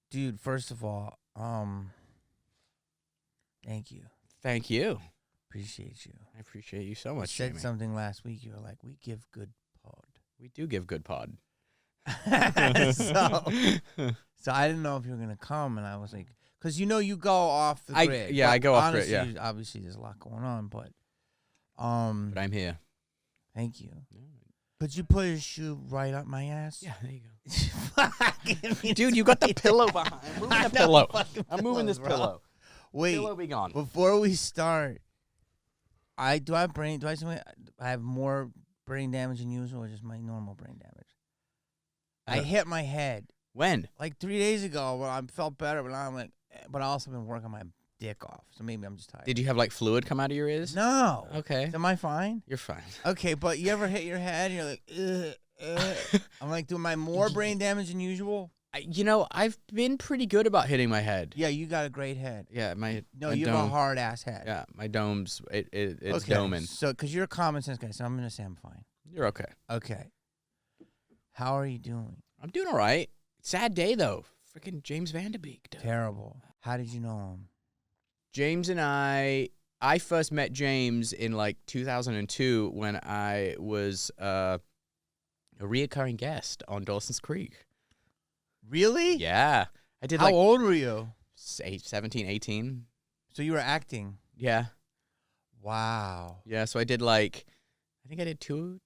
Dude, first of all, thank you. Thank you. Appreciate you. I appreciate you so You much, said Jamie. something last week. You were like, we give good pod. We do give good pod. so I didn't know if you were going to come, and I was like, because you go off the grid. Yeah, but I go off honestly, grid, yeah. Obviously, there's a lot going on, but But I'm here. thank you. Could you put a shoe right up my ass? Yeah, there you go. Dude, you got the pillow behind. I'm moving the pillow. I'm moving this pillow. Wait, Pillow be gone. before we start, I have more brain damage than usual, or just my normal brain damage? I hit my head. When? Like 3 days ago, I felt better, but I'm like, but I also been working my dick off, so maybe I'm just tired. Did you have like fluid come out of your ears? No. Okay. Am I fine? You're fine. Okay, but you ever hit your head and you're like, I'm like, do I more brain damage than usual? I've been pretty good about hitting my head. Yeah, you got a great head. Yeah, my you dome, have a hard ass head. Yeah, my dome's it's okay. doming. So, because you're a common sense guy, so I'm gonna say I'm fine. You're okay. Okay. How are you doing? I'm doing all right. Sad day though. Freaking James Vanderbeek. Dude. Terrible. How did you know him? James and I first met James in like 2002 when I was a reoccurring guest on Dawson's Creek. Really? Yeah. I did How old were you? 17, 18. So you were acting. Yeah. Wow. Yeah, so I did like, I think I did two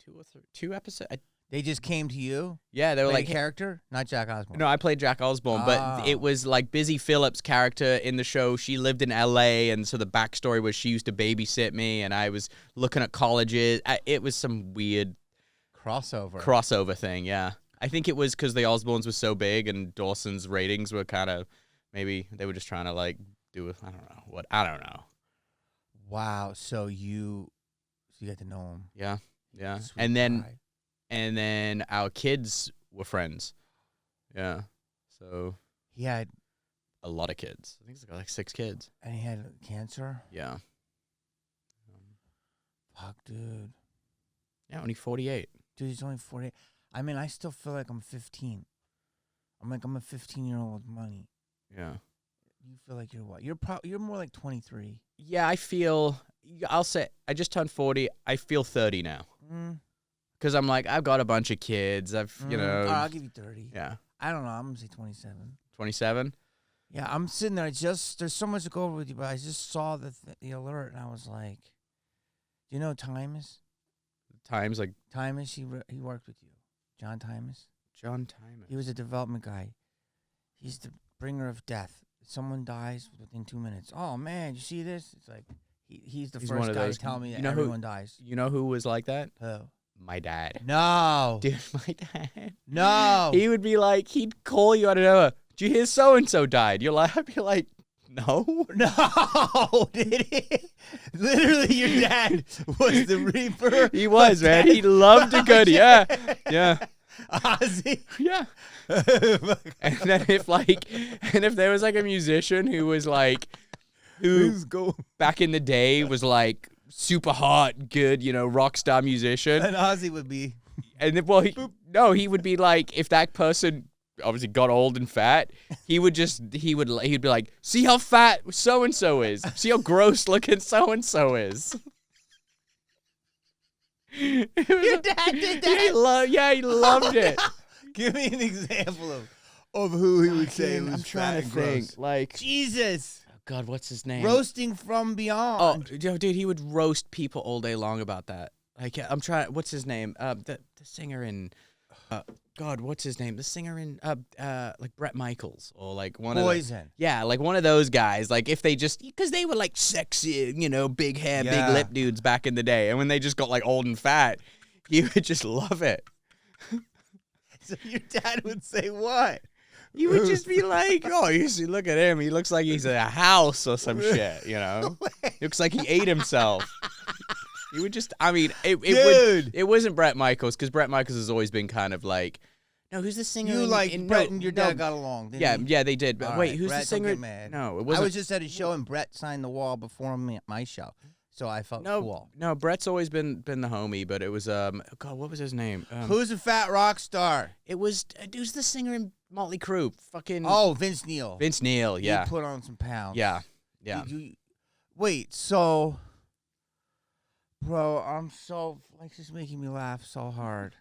episodes. They just came to you? Yeah, they were Played like a character? Not Jack Osbourne. No, I played Jack Osbourne, but it was like Busy Phillips' character in the show. She lived in L.A., and so the backstory was she used to babysit me, and I was looking at colleges. It was some weird crossover thing, yeah. I think it was because the Osbournes were so big, and Dawson's ratings were kind of, maybe they were just trying to like do, I don't know. Wow, so you got to know him. Yeah, yeah. Sweet guy. And then our kids were friends. Yeah. So he had a lot of kids. I think he's got like 6 kids. And he had cancer? Yeah. Fuck, dude. Yeah, only 48. Dude, he's only 48. I mean, I still feel like I'm 15. I'm a 15-year-old with money. Yeah. You feel like you're what? You're more like 23. Yeah, I'll say, I just turned 40. I feel 30 now. Because I'm like, I've got a bunch of kids. I'll give you 30. Yeah. I don't know. I'm going to say 27. 27? Yeah, I'm sitting there. There's so much to go over with you, but I just saw the alert, and I was like, do you know Tymus? Tymus, he worked with you. John Tymus? John Tymus. He was a development guy. He's the bringer of death. Someone dies within 2 minutes. Oh, man, you see this? It's like, he's the first guy to tell me that everyone dies. You know who was like that? Who? My dad. No. Dude, my dad. No. He would be like, he'd call you out of nowhere. Did you hear so-and-so died? I'd be like, no. No. Did he? Literally, your dad was the reaper. He was, man. He loved a good, yeah. Yeah. Ozzy? Yeah. And then if there was like a musician who was like, back in the day was like, super hot, good, rock star musician. And Ozzy would be. And then, he would be like, if that person obviously got old and fat, he'd be like, see how fat so and so is. See how gross looking so and so is. Your dad did that. He loved it. Give me an example of who he would say was I'm trying to think. Like Jesus. God, what's his name? Roasting from beyond. Oh, dude, he would roast people all day long about that. Like, I'm trying. What's his name? The singer in. God, what's his name? The singer in like Bret Michaels or like one Poison. of yeah, like one of those guys. Like if they just because they were like sexy, big hair, big lip dudes back in the day, and when they just got like old and fat, you would just love it. So your dad would say what? You would just be like, oh, you see, look at him. He looks like he's in a house or some shit, He looks like he ate himself. You would just, it wasn't Bret Michaels, because Bret Michaels has always been kind of like, no, who's the singer? Bret and your dad got along, didn't he? Yeah, they did. But wait, who's Brett, the singer? Don't get mad. No, it wasn't. I was just at a show, and Brett signed the wall before my show. So I felt cool. No, Brett's always been the homie, but it was, God, what was his name? Who's a fat rock star? It was, who's the singer in Motley Crue, fucking. Oh, Vince Neil. Vince Neil, yeah. He put on some pounds. Yeah. Wait, so, bro, I'm so like just making me laugh so hard.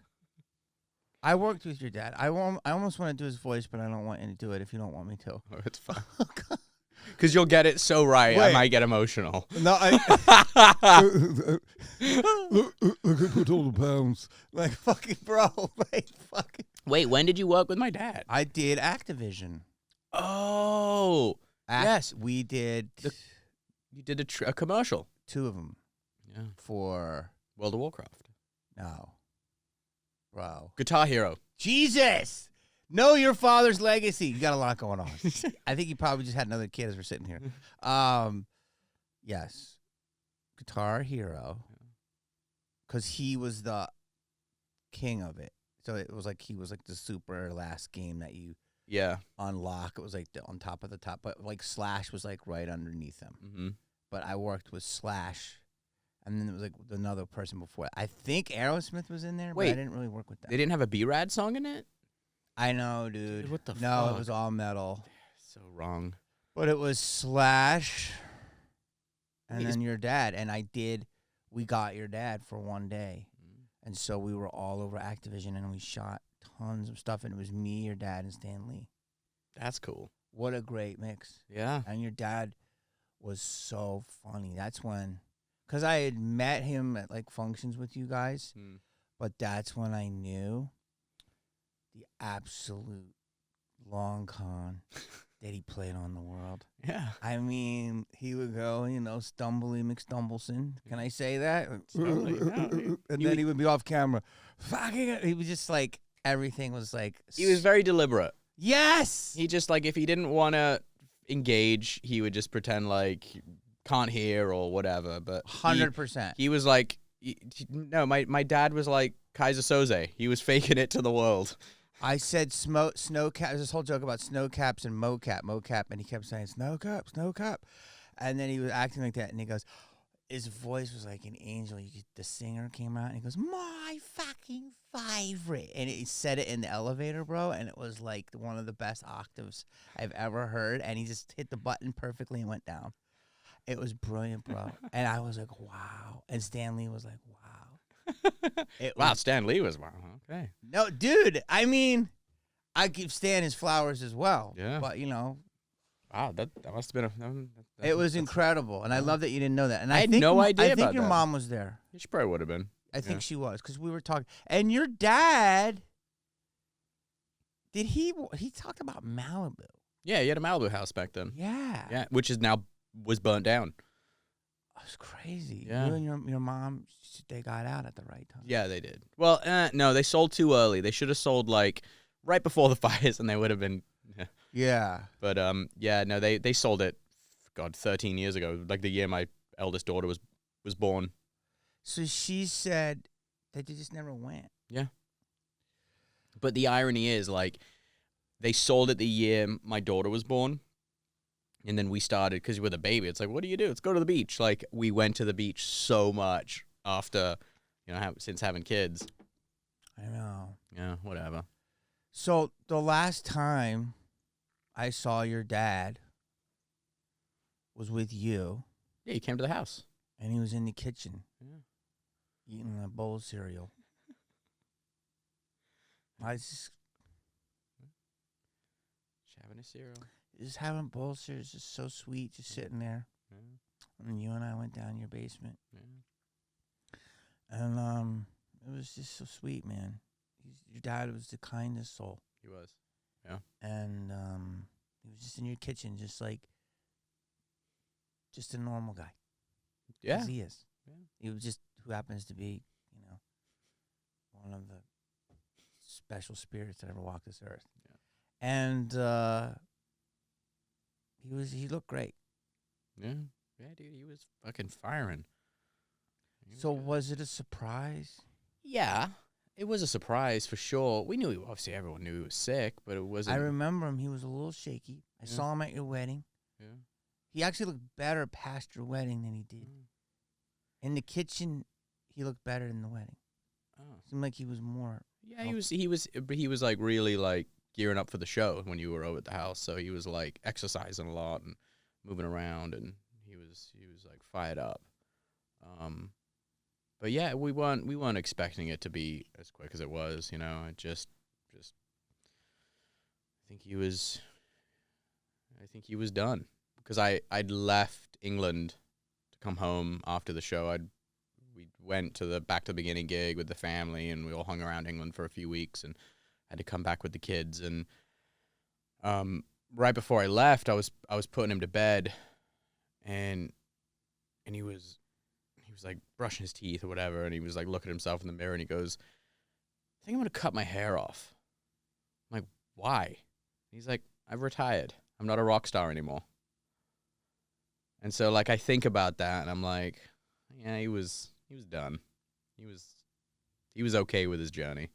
I worked with your dad. I almost want to do his voice, but I don't want you to do it if you don't want me to. Oh, it's fine. Because you'll get it so right, I might get emotional. No, I could put all the pounds. Like, fucking bro. Like, fucking. Wait, when did you work with my dad? I did Activision. Oh. Yes. We did. You did a commercial. 2 of them. Yeah. For. World of Warcraft. No. Bro. Guitar Hero. Jesus. Know your father's legacy. You got a lot going on. I think you probably just had another kid as we're sitting here. Yes. Guitar Hero. Because he was the king of it. So it was like he was like the super last game that you unlock. It was like on top of the top. But like Slash was like right underneath him. Mm-hmm. But I worked with Slash. And then it was like another person before. I think Aerosmith was in there, but I didn't really work with them. They didn't have a B-Rad song in it? I know, dude. What the fuck? No, it was all metal. So wrong. But it was Slash and then your dad. And we got your dad for one day. And so we were all over Activision and we shot tons of stuff. And it was me, your dad, and Stan Lee. That's cool. What a great mix. Yeah. And your dad was so funny. That's when, because I had met him at like functions with you guys, but that's when I knew the absolute long con that he played on the world. Yeah. I mean, he would go, Stumbly McStumbleson. Can I say that? Totally. And then he would be off camera. He was just like, everything was like. He was very deliberate. Yes! He just, like, if he didn't want to engage, he would just pretend like can't hear or whatever. But 100%. He was like, my dad was like Kaiser Soze. He was faking it to the world. I said snow cap. There's this whole joke about snow caps and mocap, and he kept saying snow cap, and then he was acting like that, and he goes, his voice was like an angel. The singer came out, and he goes, my fucking favorite, and he said it in the elevator, bro, and it was like one of the best octaves I've ever heard, and he just hit the button perfectly and went down. It was brilliant, bro, and I was like, wow, and Stan Lee was like, wow. Wow, Stan Lee was wow. Okay. No, dude. I mean, I give Stan his flowers as well. Yeah. But wow, that must have been it was incredible, and I love that you didn't know that. And I had no idea. I think your mom was there. She probably would have been. I think she was because we were talking. And your dad, he talked about Malibu? Yeah, he had a Malibu house back then. Yeah. Yeah, which was burnt down. That's crazy. Yeah. You and your mom, they got out at the right time. Yeah, they did. Well, no, they sold too early. They should have sold like right before the fires, and they would have been. Yeah. But yeah, no, they sold it. God, 13 years ago, like the year my eldest daughter was born. So she said that they just never went. Yeah. But the irony is, like, they sold it the year my daughter was born. And then we started, because with a baby, it's like, what do you do? Let's go to the beach. Like, we went to the beach so much after, since having kids. I know. Yeah, whatever. So the last time I saw your dad was with you. Yeah, he came to the house. And he was in the kitchen. Yeah. Eating a bowl of cereal. Just having a cereal. Just having a bowl of cereal. It's just so sweet, just sitting there. Yeah. And you and I went down your basement. Yeah. And it was just so sweet, man. Your dad was the kindest soul. He was. Yeah. And he was just in your kitchen, just a normal guy. Yeah. As he is. Yeah. He was just who happens to be, one of the special spirits that ever walked this earth. Yeah. And he looked great. Yeah. Yeah, dude, he was fucking firing. So was it a surprise? Yeah. It was a surprise for sure. We knew obviously everyone knew he was sick, but it wasn't. I remember him. He was a little shaky. I saw him at your wedding. Yeah. He actually looked better past your wedding than he did. In the kitchen, he looked better than the wedding. Oh. Seemed like he was more. Yeah, he was like really like gearing up for the show when you were over at the house. So he was like exercising a lot and moving around, and he was like fired up. But yeah, we weren't expecting it to be as quick as it was. You know, it just I think he was done, because I'd left England to come home after the show. We went back to the beginning gig with the family, and we all hung around England for a few weeks, and had to come back with the kids. And right before I left, I was putting him to bed, and he was like brushing his teeth or whatever, and he was like looking at himself in the mirror, and he goes, "I think I'm gonna cut my hair off." I'm like, "Why?" He's like, "I've retired. I'm not a rock star anymore." And so like I think about that, and I'm like, yeah, he was done. He was okay with his journey.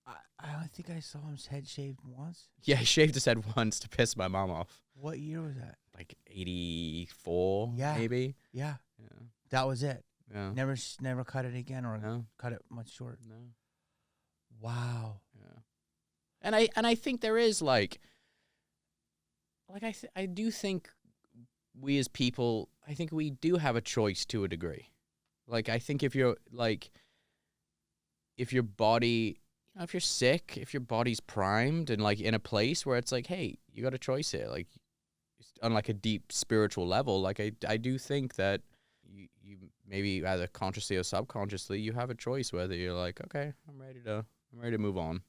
I think I saw him head shaved once. Yeah, he shaved his head once to piss my mom off. What year was that? Like 84, maybe. Yeah. That was it. Yeah. Never cut it again, or No. cut it much short. No. Wow. Yeah. And I think there is like I do think we as people, I think we do have a choice to a degree. Like I think if your body, you know, if you're sick, if your body's primed and like in a place where it's like, hey, you got a choice here, like on like a deep spiritual level, like I do think that you maybe either consciously or subconsciously you have a choice whether you're like, okay, I'm ready to move on.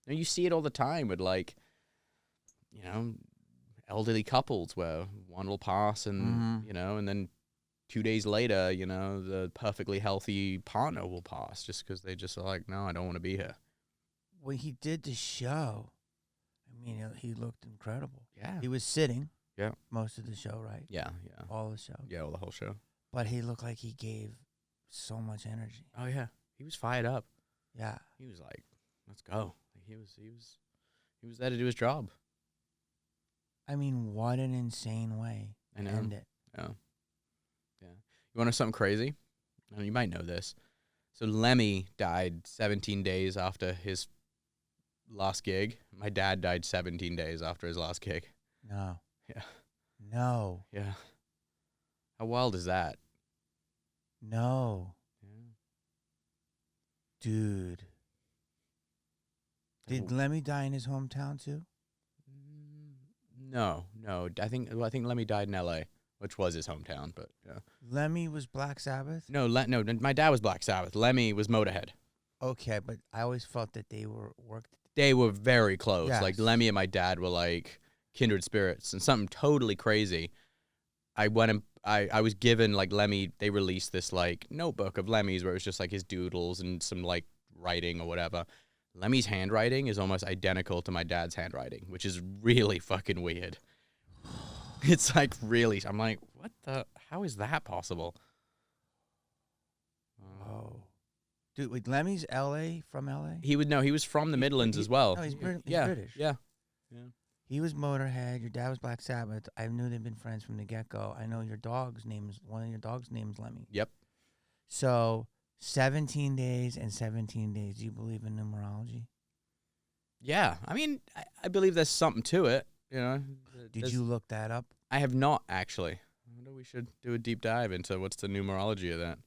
And you see it all the time with like, you know, elderly couples where one will pass and you know, and then 2 days later, you know, the perfectly healthy partner will pass just because they just are like, no, I don't want to be here. When he did the show, I mean, he looked incredible. Yeah. He was sitting. Yeah. Most of the show, right? Yeah. All the show. Yeah, all the whole show. But he looked like he gave so much energy. Oh yeah, he was fired up. Yeah. He was like, let's go. He was there to do his job. I mean, what an insane way to end it. Yeah. You want to know something crazy? And you might know this. So Lemmy died 17 days after his last gig. My dad died 17 days after his last gig. No. Yeah. No. Yeah. How wild is that? No. Yeah. Dude. Did Lemmy die in his hometown too? No. I think Lemmy died in L.A., which was his hometown, but yeah. Lemmy was Black Sabbath? No, my dad was Black Sabbath. Lemmy was Motorhead. Okay, but I always felt that they were worked. They were very close. Yes. Like Lemmy and my dad were like kindred spirits. And something totally crazy, I was given like Lemmy, they released this like notebook of Lemmy's where it was just like his doodles and some like writing or whatever. Lemmy's handwriting is almost identical to my dad's handwriting, which is really fucking weird. It's like really, I'm like, how is that possible? Oh. Dude, wait, Lemmy's L.A., from L.A.? He was from the Midlands as well. No, he's British. Yeah. He was Motorhead. Your dad was Black Sabbath. I knew they'd been friends from the get-go. I know one of your dog's name is Lemmy. Yep. So 17 days and 17 days. Do you believe in numerology? Yeah. I mean, I believe there's something to it. You know. Did you look that up? I have not, actually. I wonder we should do a deep dive into what's the numerology of that.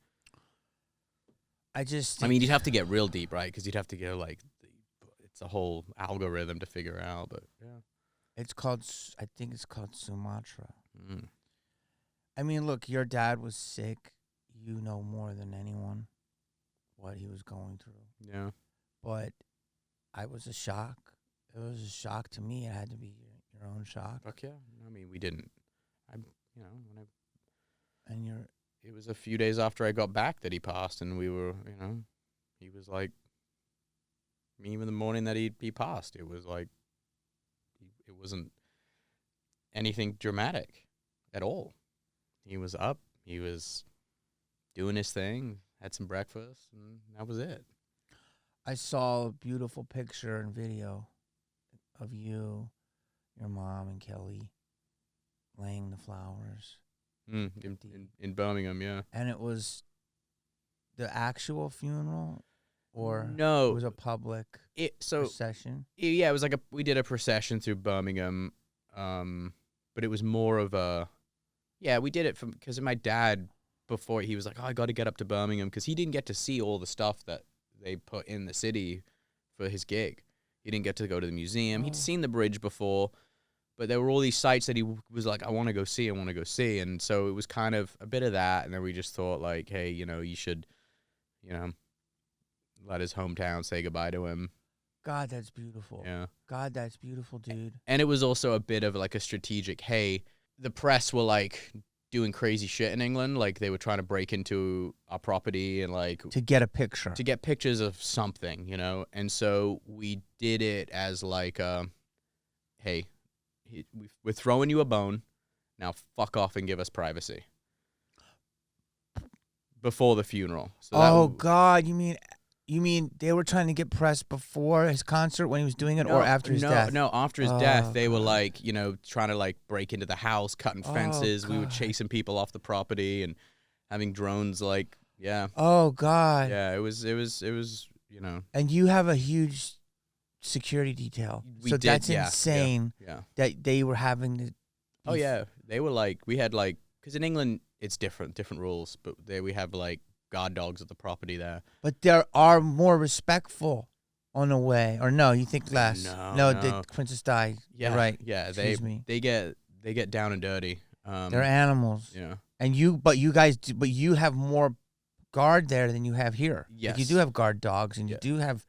I mean, you'd have to get real deep, right? Because you'd have to go like, it's a whole algorithm to figure out. But yeah, I think it's called Sumatra. Mm. I mean, look, your dad was sick. You know more than anyone what he was going through. Yeah. But I was a shock. It was a shock to me. It had to be your own shock. Fuck yeah. I mean, we didn't. It was a few days after I got back that he passed, and we were, he was like, even the morning that he passed, it was like, it wasn't anything dramatic at all. He was up, he was doing his thing, had some breakfast, and that was it. I saw a beautiful picture and video of you, your mom, and Kelly laying the flowers. In Birmingham, yeah. And it was the actual funeral? or No, it was a public procession? Yeah, it was like we did a procession through Birmingham, but it was more of a, we did it because my dad, before he was like, oh, I got to get up to Birmingham because he didn't get to see all the stuff that they put in the city for his gig. He didn't get to go to the museum. He'd seen the bridge before, but there were all these sites that he was like, I want to go see. And so it was kind of a bit of that. And then we just thought like, hey, you should, let his hometown say goodbye to him. God, that's beautiful. Yeah. God, that's beautiful, dude. And it was also a bit of like a strategic, hey, the press were like doing crazy shit in England. Like they were trying to break into our property and like to get a picture. To get pictures of something, And so we did it as like, hey, we're throwing you a bone. Now fuck off and give us privacy. Before the funeral. So God, you mean they were trying to get press before his concert when he was doing it, or after his death? No, after his death, they were like, trying to like break into the house, cutting fences. We were chasing people off the property and having drones, like, yeah. Oh God. Yeah, it was. And you have a huge security detail, so that's insane. Yeah. That they were having to. Oh yeah, they were like, we had like, because in England it's different rules, but we have like guard dogs at the property there. But there are more respectful on the way, or no? You think less? No. The Princess Di. Yeah, you're right. Yeah, they get down and dirty. They're animals. Yeah. And you have more guard there than you have here. Yes. Like you do have guard dogs, and you do have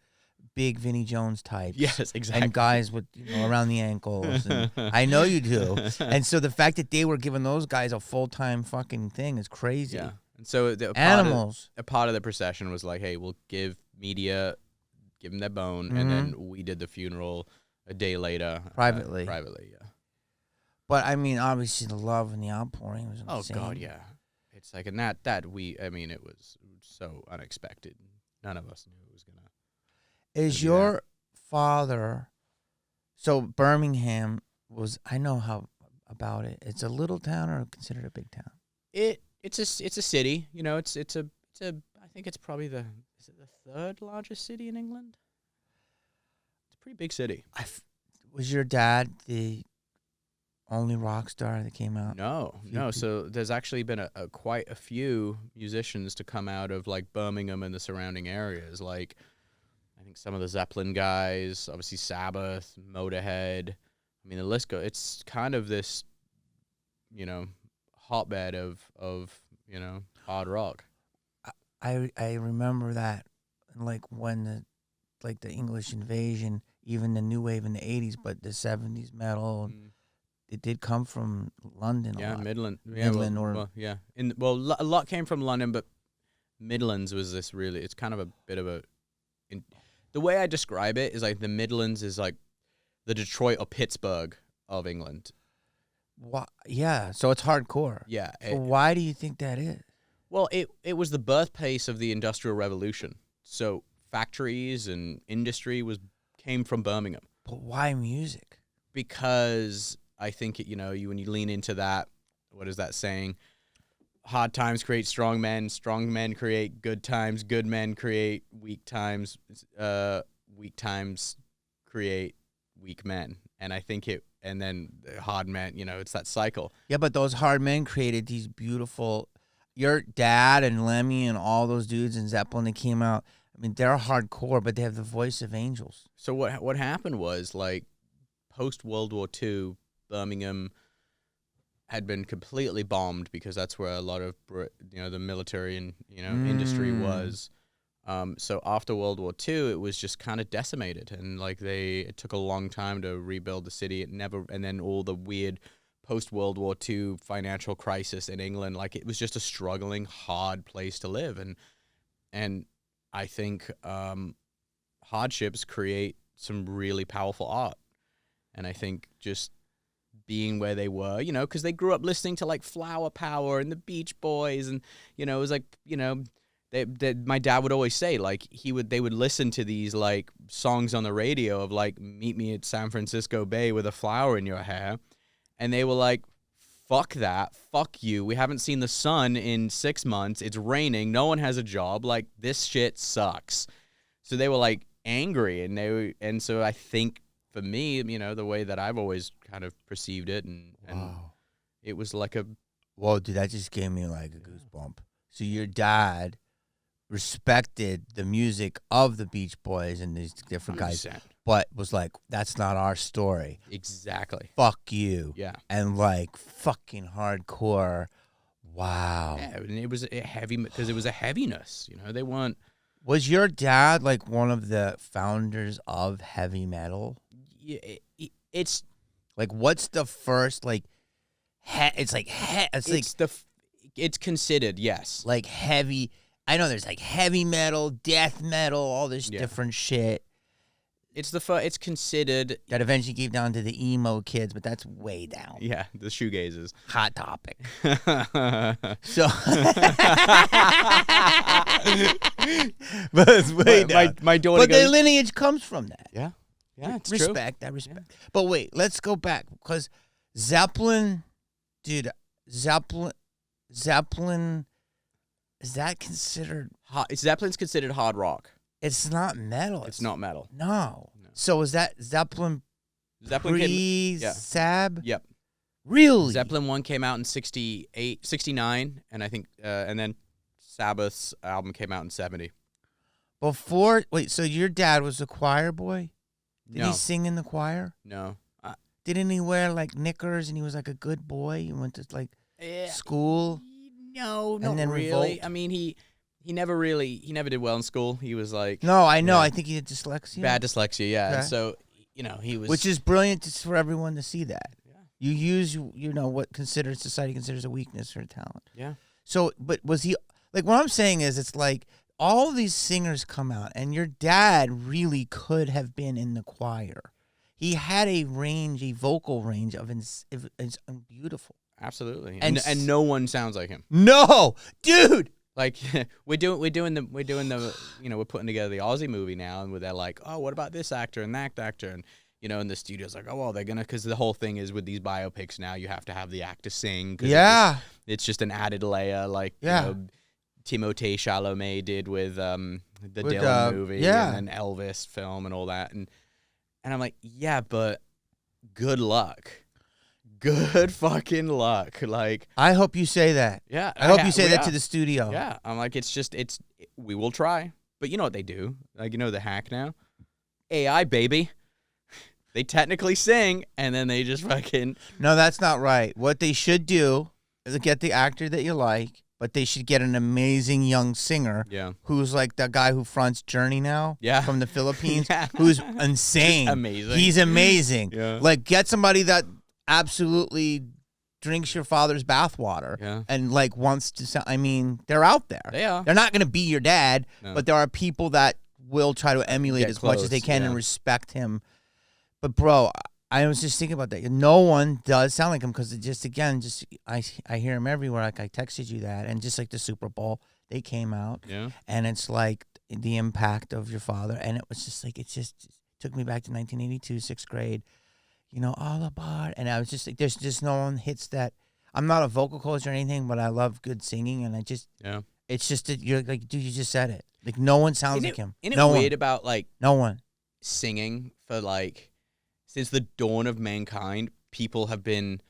big Vinnie Jones types. Yes, exactly. And guys with around the ankles. And I know you do. And so the fact that they were giving those guys a full-time fucking thing is crazy. Yeah. And so animals. A part of the procession was like, hey, we'll give media, give them their bone, and then we did the funeral a day later. Privately. Yeah. But I mean, obviously the love and the outpouring was insane. Oh God, yeah. It's like, and it was so unexpected. None of us knew it was gonna. Is your father? So Birmingham was. I know how about it. It's a little town or considered a big town. It's a city. It's a. I think it's probably the third largest city in England. It's a pretty big city. Was your dad the only rock star that came out? No. So there's actually been quite a few musicians to come out of like Birmingham and the surrounding areas. Like, I think some of the Zeppelin guys, obviously Sabbath, Motorhead. I mean, the list goes. It's kind of this, hotbed of hard rock. I remember that, like when the English invasion, even the new wave in the 80s, but the 70s metal. It did come from London. Yeah, Midland. Yeah, Midland, a lot came from London, but Midlands was this really. It's kind of a bit of a. The way I describe it is like the Midlands is like the Detroit or Pittsburgh of England. Yeah, so it's hardcore. Yeah. So why do you think that is? Well, it was the birthplace of the Industrial Revolution. So factories and industry came from Birmingham. But why music? Because I think when you lean into that, what is that saying? Hard times create strong men create good times, good men create weak times create weak men. And I think and then the hard men, it's that cycle. Yeah, but those hard men created these beautiful, your dad and Lemmy and all those dudes in Zeppelin that came out. I mean, they're hardcore, but they have the voice of angels. So what happened was, like, post World War II, Birmingham had been completely bombed because that's where a lot of the military and industry was. So after World War II, it was just kind of decimated, and it took a long time to rebuild the city. And then all the weird post World War II financial crisis in England, it was just a struggling, hard place to live, and I think hardships create some really powerful art, and I think just being where they were, because they grew up listening to Flower Power and the Beach Boys, and it was my dad would always say they would listen to these songs on the radio of meet me at San Francisco Bay with a flower in your hair, and they were like, fuck that, fuck you, we haven't seen the sun in 6 months, it's raining, no one has a job, this shit sucks. So they were like angry, and so I think for me, the way that I've always kind of perceived it, and it was like a. Whoa, dude, that just gave me like a goosebump. So your dad respected the music of the Beach Boys and these different 100%. guys, but was like, that's not our story. Exactly. Fuck you. Yeah. And like fucking hardcore. Wow. Yeah, and it was a heavy because it was a heaviness. They weren't. Was your dad like one of the founders of heavy metal? Yeah, it's like what's the first like? It's considered, yes, like heavy. I know there's like heavy metal, death metal, all this different shit. It's considered that eventually gave down to the emo kids, but that's way down. Yeah, the shoegazers. Hot Topic. So, but it's way down. My daughter. But their lineage comes from that. Yeah, it's respect. true. I respect. Yeah. But wait, let's go back because Zeppelin, dude. Zeppelin. Is that considered? Zeppelin's considered hard rock. It's not metal. It's not metal. No. So is that Zeppelin pre-Sab? Yep. Really? Zeppelin 1 came out in 69, and I think, and then Sabbath's album came out in 70. So your dad was a choir boy? Did he sing in the choir? No. Didn't he wear like knickers and he was like a good boy? He went to like school? No, not really. Revolt? I mean, he never did well in school. He was like... No, I know. I think he had dyslexia. Bad dyslexia, yeah. Okay. And so, he was... Which is brilliant for everyone to see that. Yeah. You use, what society considers a weakness or a talent. Yeah. So, but was he... Like, what I'm saying is, it's like, all these singers come out, and your dad really could have been in the choir. He had a vocal range of it's beautiful. Absolutely. And no one sounds like him. No! Dude! Like we're putting together the Ozzy movie now, and they're like, oh, what about this actor and that actor, and and the studio's like, oh, well, they're gonna, because the whole thing is with these biopics now, you have to have the actor sing. Yeah, it's just an added layer, like Timothée Chalamet did with the Dylan movie, and then Elvis film and all that, and I'm like, yeah, but good luck. Good fucking luck. Like, I hope you say that. Yeah. I hope you say that to the studio. Yeah. I'm like, we will try. But you know what they do? Like, the hack now? AI, baby. They technically sing, and then they just fucking... No, that's not right. What they should do is get the actor that you like, but they should get an amazing young singer who's like the guy who fronts Journey now from the Philippines, who's insane. Amazing. He's amazing. Yeah. Like, get somebody that absolutely drinks your father's bathwater and like wants to sound, I mean, they're out there. They are. They're not going to be your dad, but there are people that will try to emulate as much as they can and respect him. But bro, I was just thinking about that. No one does sound like him because I hear him everywhere. Like, I texted you that, and just like the Super Bowl, they came out, and it's like the impact of your father, and it was just like it took me back to 1982, 6th grade. All about, and I was just like, there's just no one hits that. I'm not a vocal coach or anything, but I love good singing, and it's just that you're like, dude, you just said it. Like, no one sounds like him. Isn't it weird about like no one singing for like since the dawn of mankind, people have been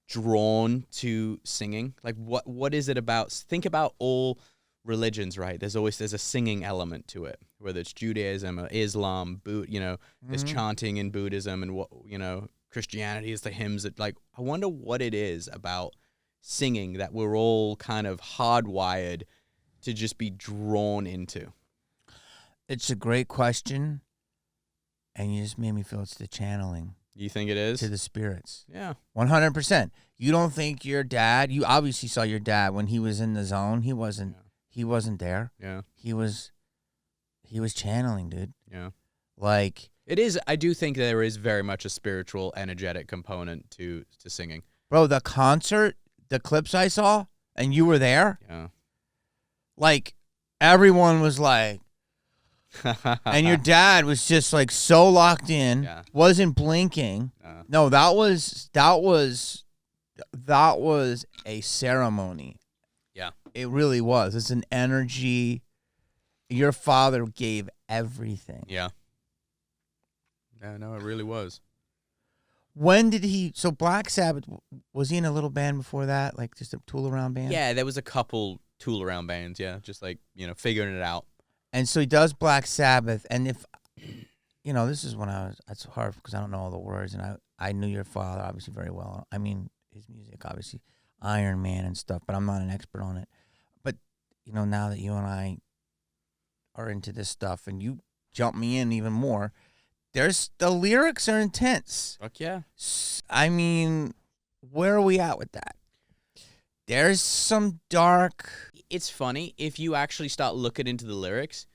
drawn to singing. Like, what is it about? Think about all religions, right? There's a singing element to it, whether it's Judaism or Islam, there's chanting in Buddhism, and Christianity is the hymns that, like, I wonder what it is about singing that we're all kind of hardwired to just be drawn into. It's a great question, and you just made me feel it's the channeling. You think it is? To the spirits. Yeah. 100%. You don't think your dad, you obviously saw your dad when he was in the zone. He wasn't there. Yeah. He was channeling, dude. Yeah. Like, it is. I do think there is very much a spiritual, energetic component to singing. Bro, the concert, the clips I saw, and you were there. Yeah. Like, everyone was like, and your dad was just like so locked in, wasn't blinking. No, that was a ceremony. Yeah. It really was. It's an energy. Your father gave everything. Yeah. Yeah, no, it really was. When did he? So Black Sabbath, was he in a little band before that, like just a tool around band? Yeah, there was a couple tool around bands. Yeah, just like figuring it out. And so he does Black Sabbath, and if this is when it's hard because I don't know all the words, and I knew your father obviously very well. I mean, his music, obviously, Iron Man and stuff, but I'm not an expert on it. But now that you and I are into this stuff, and you jump me in even more, the lyrics are intense. Fuck yeah. I mean, where are we at with that? There's some dark. It's funny if you actually start looking into the lyrics.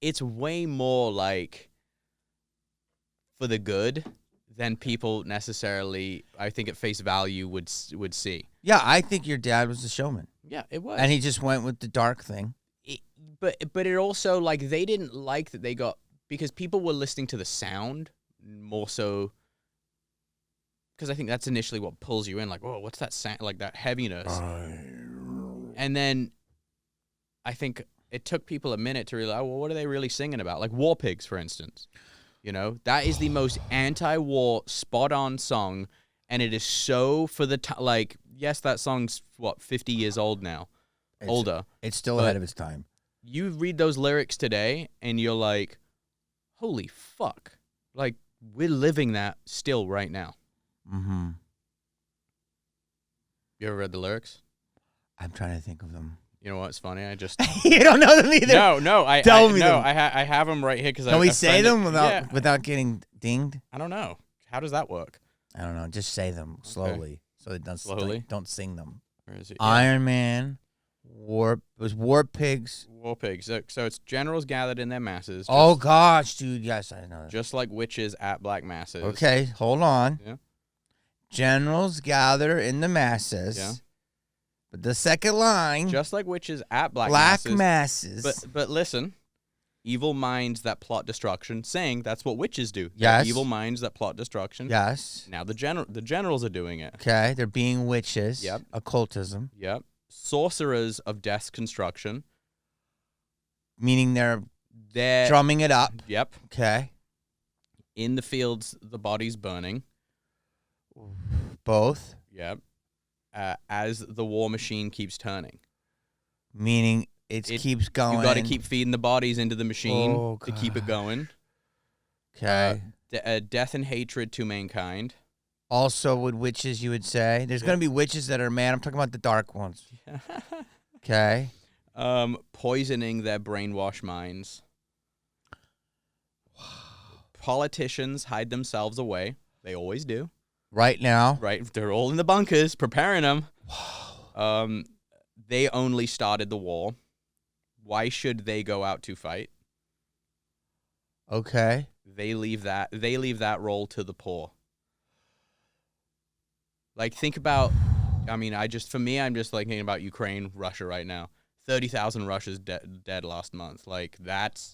It's way more like for the good than people necessarily, I think, at face value would see. Yeah, I think your dad was the showman. Yeah, it was, and he just went with the dark thing. But it also, like, they didn't like that they got, because people were listening to the sound more so, because I think that's initially what pulls you in, like, whoa, what's that sound, like that heaviness. And then I think it took people a minute to realize, well, what are they really singing about? Like War Pigs, for instance. That is the most anti-war, spot-on song, and it is so for the time. Like, yes, that song's, 50 years old now? Older. It's still ahead of its time. You read those lyrics today, and you're like, holy fuck. Like, we're living that still right now. Mm-hmm. You ever read the lyrics? I'm trying to think of them. You know what's funny? I just you don't know them either. No. Tell me them. I have them right here because can we say them without getting dinged? I don't know. How does that work? I don't know. Just say them slowly, so it doesn't don't sing them. Where is it? Iron Man, War Pigs. War Pigs. So it's generals gathered in their masses. Oh gosh, dude. Yes, I know that. Just like witches at black masses. Okay, hold on. Yeah. Generals gather in the masses. Yeah. But the second line, just like witches at black masses. But listen, evil minds that plot destruction, saying that's what witches do. Yes. They're evil minds that plot destruction. Yes. Now the generals are doing it. Okay, they're being witches. Yep. Occultism. Yep. Sorcerers of death's construction. Meaning they're They're drumming it up. Yep. Okay. In the fields, the body's burning. Both. Yep. As the war machine keeps turning. Meaning it keeps going. You got to keep feeding the bodies into the machine to keep it going. Okay. Death and hatred to mankind. Also with witches, you would say. There's going to be witches that are mad. I'm talking about the dark ones. Okay. Poisoning their brainwashed minds. Wow. Politicians hide themselves away. They always do. Right now. Right. They're all in the bunkers preparing them. Wow. They only started the war. Why should they go out to fight? Okay. They leave that role to the poor. Like, think about, I mean, I'm just thinking about Ukraine, Russia right now. 30,000 Russians dead last month. Like, that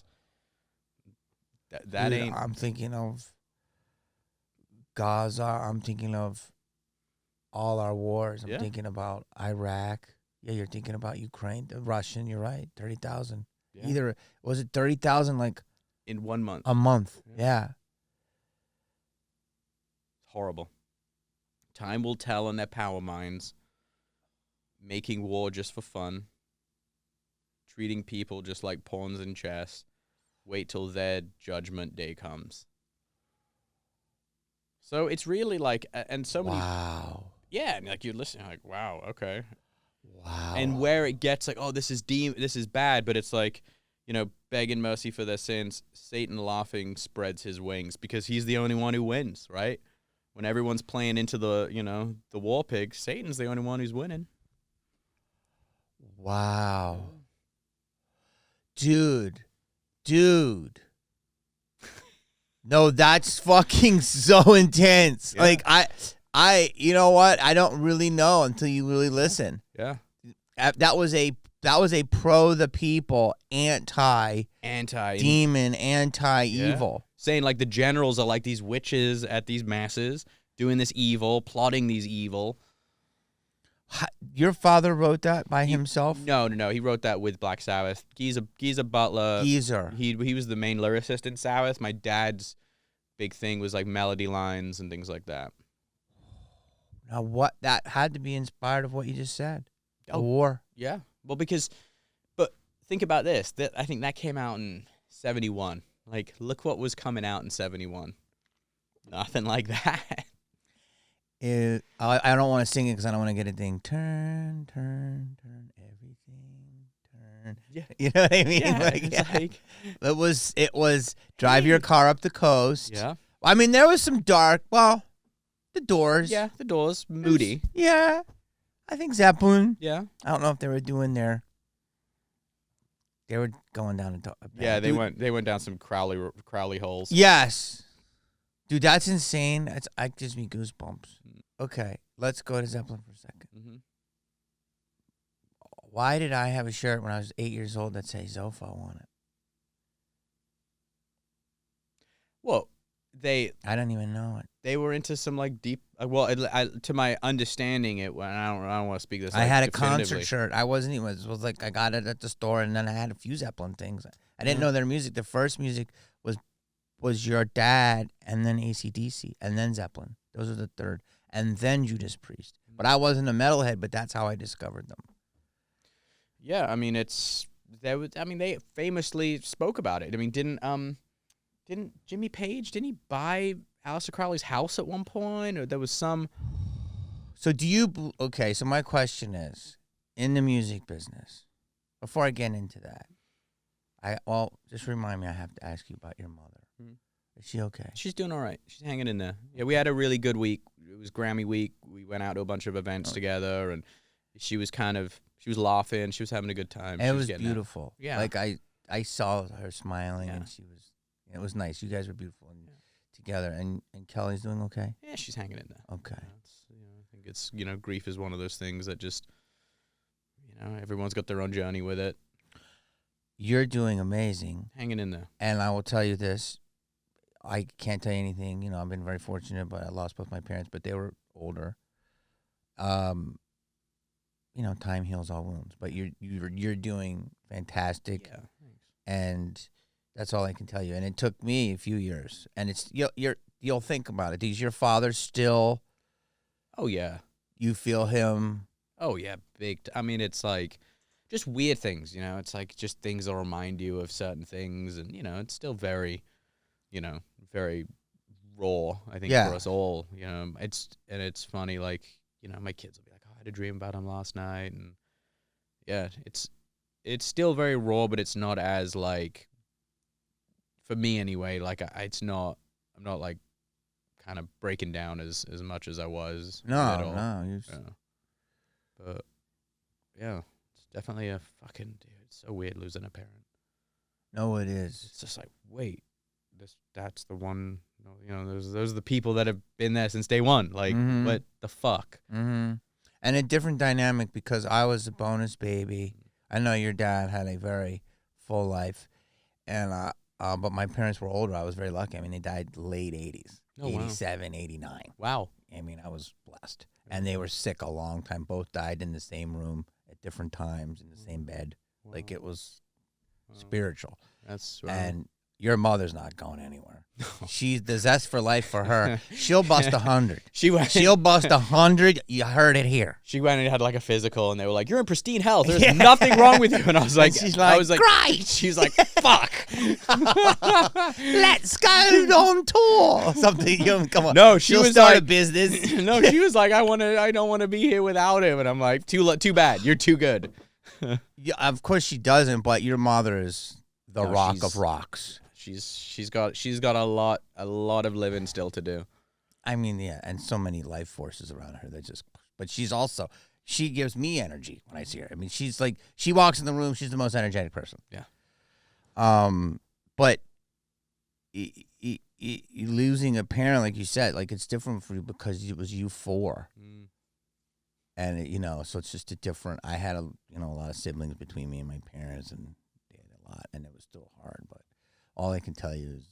Dude, ain't. I'm thinking of Gaza. I'm thinking of all our wars. I'm thinking about Iraq. Yeah, you're thinking about Ukraine, the Russian. You're right. 30,000. Yeah. Either was it 30,000 like in 1 month? A month. Yeah. Horrible. Time will tell on their power minds. Making war just for fun. Treating people just like pawns in chess. Wait till their judgment day comes. So it's really like, and so many. Wow. Yeah, and like you're listening, like, wow, okay. Wow. And where it gets like, oh, this is bad, but it's like, begging mercy for their sins. Satan laughing spreads his wings because he's the only one who wins, right? When everyone's playing into the, the war pig, Satan's the only one who's winning. Wow. Dude. No, that's fucking so intense. Yeah. Like, I, you know what? I don't really know until you really listen. Yeah. That was a pro the people, anti demon, anti evil. Yeah. Saying like the generals are like these witches at these masses doing this evil, plotting these evil. Your father wrote that by himself? No. He wrote that with Black Sabbath. Geezer Butler. Geezer. He was the main lyricist in Sabbath. My dad's big thing was like melody lines and things like that. Now, what that had to be inspired of what you just said. Oh, The war. Yeah. Well, but think about this. I think that came out in 71. Like, look what was coming out in 71. Nothing like that. I don't want to sing it because I don't want to get a ding. Turn, everything, turn. Yeah. You know what I mean? Yeah, It was drive your car up the coast. Yeah. I mean, there was some dark. Well, the Doors. Yeah, the Doors. Moody. Yeah. I think Zeppelin. Yeah. I don't know if they were doing They were going down a Yeah, they went down some Crowley holes. Yes. Dude, that's insane. It gives me goosebumps. Okay, let's go to Zeppelin for a second. Mm-hmm. Why did I have a shirt when I was 8 years old that says Zophar on it? Well, I don't even know it. They were into some like deep. To my understanding, I don't want to speak this. I like, had a definitively. concert shirt. I wasn't even. It was like I got it at the store, and then I had a few Zeppelin things. I didn't know their music. The first music was your dad, and then AC/DC, and then Zeppelin. Those are the third, and then Judas Priest. But I wasn't a metalhead, but that's how I discovered them. Yeah, I mean they famously spoke about it. I mean, didn't Jimmy Page, didn't he buy Aleister Crowley's house at one point, or there was some? So okay, so my question is, in the music business, before I get into that, just remind me, I have to ask you about your mother. Is she okay? She's doing all right. She's hanging in there. Yeah, we had a really good week. It was Grammy week. We went out to a bunch of events together, and she was laughing. She was having a good time. And it was beautiful. Yeah. Like I saw her smiling, and it was nice. You guys were beautiful together, and Kelly's doing okay? Yeah, she's hanging in there. Okay. I think it's, grief is one of those things that just, everyone's got their own journey with it. You're doing amazing. Hanging in there. And I will tell you this. I can't tell you anything. I've been very fortunate, but I lost both my parents, but they were older. Time heals all wounds. But you're doing fantastic. Yeah, thanks. And that's all I can tell you. And it took me a few years. And it's you'll think about it. Is your father still? Oh yeah. You feel him? Oh yeah, big. I mean, it's like just weird things. It's like just things that remind you of certain things, and it's still very, very raw. I think for us all. It's funny. Like my kids will be like, "Oh, I had a dream about him last night," and yeah, it's still very raw, but it's not as like. For me anyway, like I'm not like kind of breaking down as much as I was. No. But yeah, it's definitely a fucking dude. It's so weird losing a parent. No, it is. It's just like, wait, that's the one. Those are the people that have been there since day one. Like, what the fuck? Mm-hmm. And a different dynamic because I was a bonus baby. I know your dad had a very full life, and but my parents were older. I was very lucky. I mean, they died late 80s, 87, 89. Wow. I mean, I was blessed. And they were sick a long time. Both died in the same room at different times in the same bed. Wow. Like it was spiritual. That's And your mother's not going anywhere. She's the zest for life for her. She'll bust 100. She'll bust 100. You heard it here. She went and had like a physical, and they were like, "You're in pristine health. There's nothing wrong with you." And I was like, "Great." She's like, "Fuck." Let's go on tour. Something. Come on. No, she'll start a business. No, she was like, I don't want to be here without him. And I'm like, too bad. You're too good. Yeah, of course she doesn't. But your mother is the rock of rocks. She's got a lot of living still to do. I mean, yeah, and so many life forces around her that but she gives me energy when I see her. I mean, she's like, she walks in the room, she's the most energetic person. Yeah. But losing a parent, like you said, like it's different for you because it was you four. And so it's just a different. I had a lot of siblings between me and my parents, and they had a lot, and it was still hard, but all I can tell you is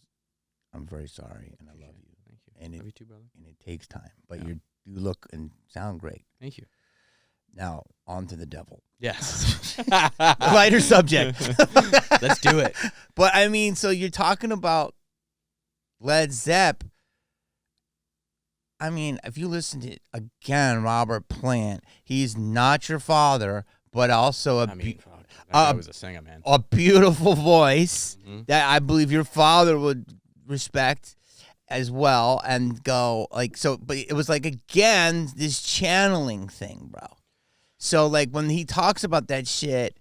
I'm very sorry, and I love you. Thank you. And love you too, brother. And it takes time, but you look and sound great. Thank you. Now, on to the devil. Yes. Lighter subject. Let's do it. But, I mean, so you're talking about Led Zepp. I mean, if you listen to, again, Robert Plant, he's not your father, but also that guy was a singer, man. A beautiful voice that I believe your father would respect as well and go, like, so, but it was like, again, this channeling thing, bro. So, like, when he talks about that shit,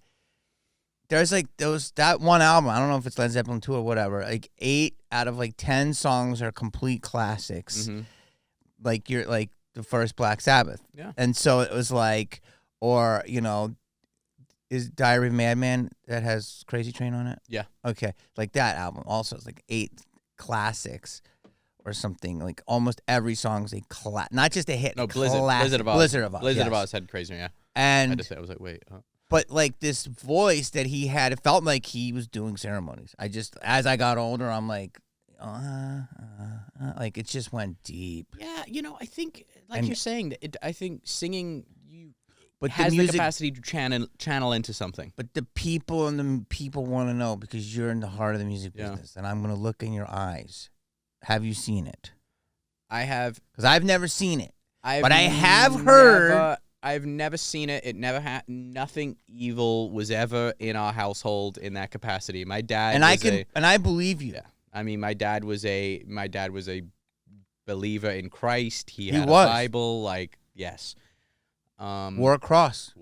there's, like, that one album, I don't know if it's Led Zeppelin 2 or whatever, like, 8 out of, like, 10 songs are complete classics. Like, you're, like, the first Black Sabbath. Yeah. And so it was, like, or, you know, is Diary of a Madman that has Crazy Train on it? Yeah. Okay. Like, that album also is, like, 8 classics. Or something, like almost every song's a not just a hit. No, Blizzard of Oz. Blizzard of Oz had Crazy, yeah. And I had to say, I was like, wait. But like this voice that he had, it felt like he was doing ceremonies. As I got older, I'm like, like it just went deep. Yeah, you know, I think, like you're saying, I think singing but has the capacity to channel into something. But the people want to know because you're in the heart of the music business, and I'm going to look in your eyes. Have you seen it? I have. Because I've never seen it. But I have heard. I've never seen it. It never had. Nothing evil was ever in our household in that capacity. My dad and I believe you. Yeah. I mean, my dad was a believer in Christ. He had a Bible. Like, yes. Wore a cross.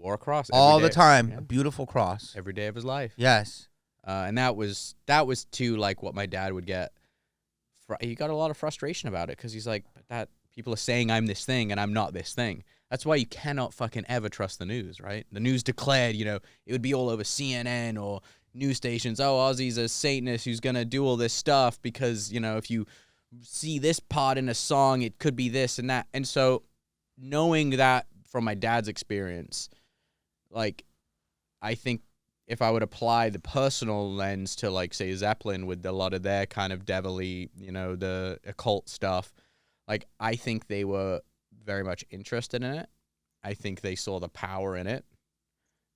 All the time. Yeah. A beautiful cross. Every day of his life. Yes. And that was too like what my dad would get. He got a lot of frustration about it because he's like, that people are saying I'm this thing and I'm not this thing. That's why you cannot fucking ever trust the news, right? The news declared, you know, it would be all over CNN or news stations. Oh, Ozzy's a Satanist who's going to do all this stuff because, you know, if you see this part in a song, it could be this and that. And so knowing that from my dad's experience, like, I think if I would apply the personal lens to, like, say, Zeppelin with a lot of their kind of devilly, you know, the occult stuff, like, I think they were very much interested in it. I think they saw the power in it.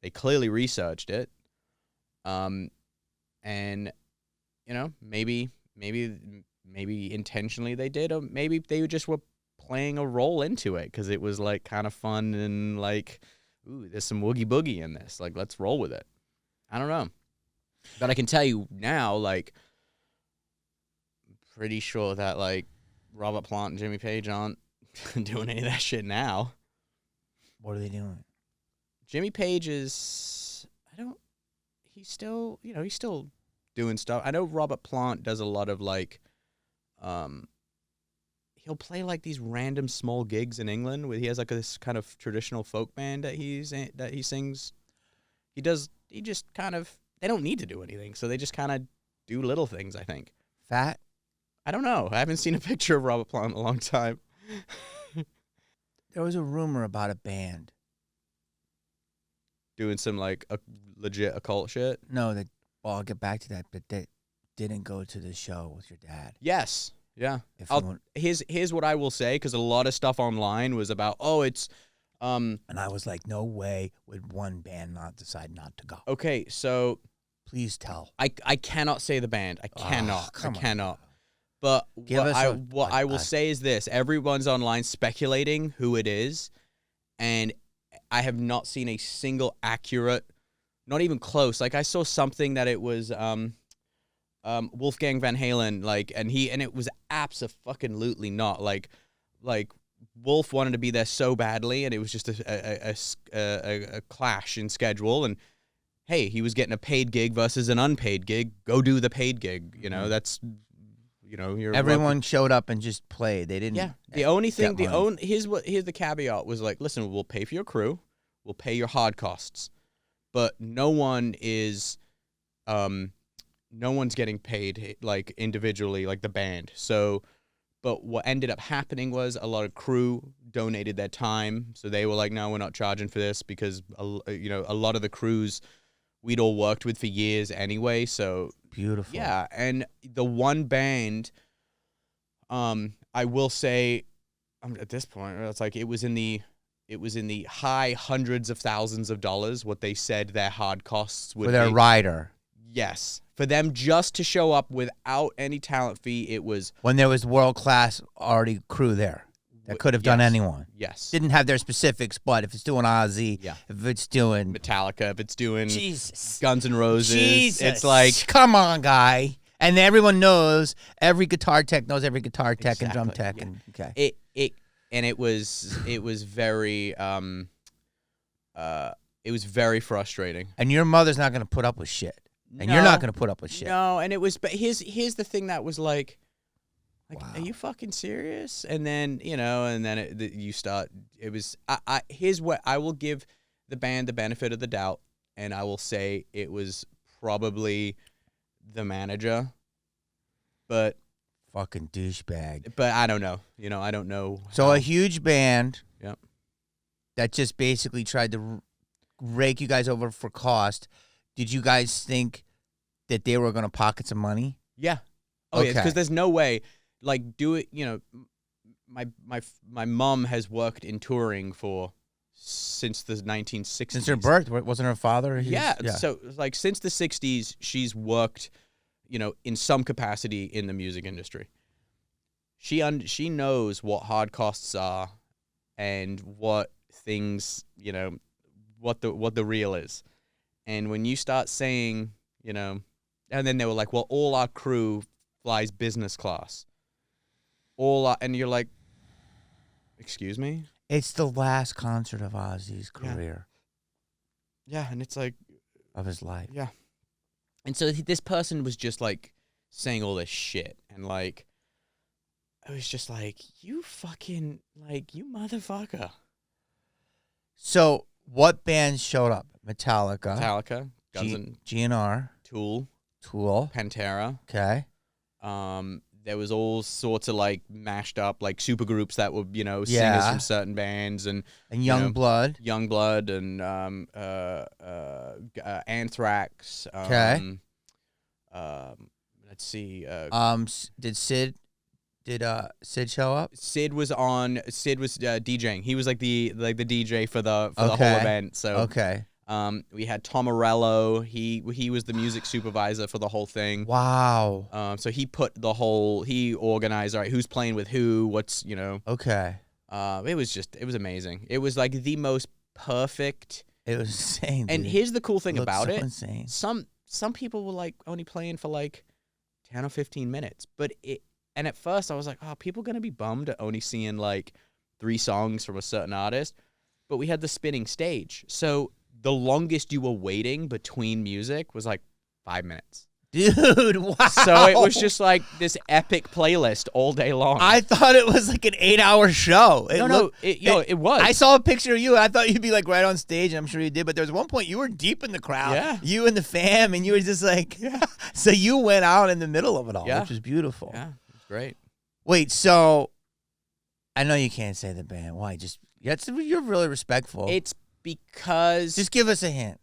They clearly researched it. And, you know, maybe intentionally they did, or maybe they just were playing a role into it because it was, like, kind of fun and, like, ooh, there's some woogie boogie in this. Like, let's roll with it. I don't know. But I can tell you now, like, I'm pretty sure that, like, Robert Plant and Jimmy Page aren't doing any of that shit now. What are they doing? Jimmy Page is, he's still doing stuff. I know Robert Plant does a lot of, like, he'll play, like, these random small gigs in England where he has, like, this kind of traditional folk band that he sings. He just kind of, they don't need to do anything, so they just kind of do little things, I think. Fat? I don't know. I haven't seen a picture of Robert Plant in a long time. There was a rumor about a band. Doing some, like, a legit occult shit? No, I'll get back to that, but that didn't go to the show with your dad. Yes. Yeah. Here's what I will say, because a lot of stuff online was about, it's... and I was like, no way would one band not decide not to go. Okay, so... Please tell. I cannot say the band. I cannot. On. But what I will say is this. Everyone's online speculating who it is, and I have not seen a single accurate, not even close. Like, I saw something that it was Wolfgang Van Halen, like, and it was abso-fucking-lutely not. Like Wolf wanted to be there so badly, and it was just a clash in schedule. And hey, he was getting a paid gig versus an unpaid gig. Go do the paid gig. You know, that's, you know, everyone showed up and just played. They didn't. Yeah. The only thing, here's the caveat was like, listen, we'll pay for your crew, we'll pay your hard costs, but no one is, no one's getting paid like individually, like the band. So. But what ended up happening was a lot of crew donated their time. So they were like, no, we're not charging for this because, you know, a lot of the crews we'd all worked with for years anyway. So beautiful. Yeah. And the one band, I will say at this point, it's like it was in the it was in the high hundreds of thousands of dollars what they said their hard costs would For their be. rider. Yes. For them just to show up without any talent fee, it was... When there was world-class already crew there that could have done anyone. Yes. Didn't have their specifics, but if it's doing Ozzy, if it's doing... Metallica, if it's doing Jesus. Guns N' Roses, Jesus. it's like... Come on, guy. And everyone knows, every guitar tech knows every guitar tech and drum tech. Yeah. And okay. It was very it was very frustrating. And your mother's not going to put up with shit. And you're not going to put up with shit. No, and it was, but here's the thing that was like, Wow. are you fucking serious? And then, you start, it was, here's what, I will give the band the benefit of the doubt, and I will say it was probably the manager, but. Fucking douchebag. But I don't know. I don't know. So a huge band Yep. that just basically tried to rake you guys over for cost. Did you guys think that they were going to pocket some money? Yeah. Oh, yeah, Okay. because there's no way, like, do it, my mom has worked in touring since the 1960s. Since her birth, wasn't her father? Yeah. So, like, since the 60s, she's worked, in some capacity in the music industry. She knows what hard costs are and what things, what the real is. And when you start saying, and then they were like, well, all our crew flies business class. And you're like, excuse me? It's the last concert of Ozzy's career. Yeah, and it's like... Of his life. Yeah. And so this person was just, like, saying all this shit. And, like, I was just like, you fucking, like, you motherfucker. So what bands showed up? Metallica. GNR. Tool. Pantera. Okay. There was all sorts of, like, mashed up, like, supergroups that were, singers from certain bands. And Youngblood. Youngblood and Anthrax. Okay. Let's see. Did Sid show up? Sid was DJing. He was like the DJ for the whole event. So okay. We had Tom Morello. He was the music supervisor for the whole thing. Wow. So he organized, all right, who's playing with who, what's, Okay. It was amazing. It was like the most perfect. It was insane. And dude. here's the cool thing about it. Insane. Some people were like only playing for like 10 or 15 minutes, and at first I was like, oh, people going to be bummed at only seeing like 3 songs from a certain artist. But we had the spinning stage. So the longest you were waiting between music was like 5 minutes. Dude, wow. So it was just like this epic playlist all day long. I thought it was like an 8-hour show. It was. I saw a picture of you. And I thought you'd be like right on stage, and I'm sure you did. But there was one point you were deep in the crowd. Yeah. You and the fam, and you were just like, So you went out in the middle of it all, Yeah. which was beautiful. Yeah, it was great. Wait, so I know you can't say the band. Why? You're really respectful. It's because Just give us a hint.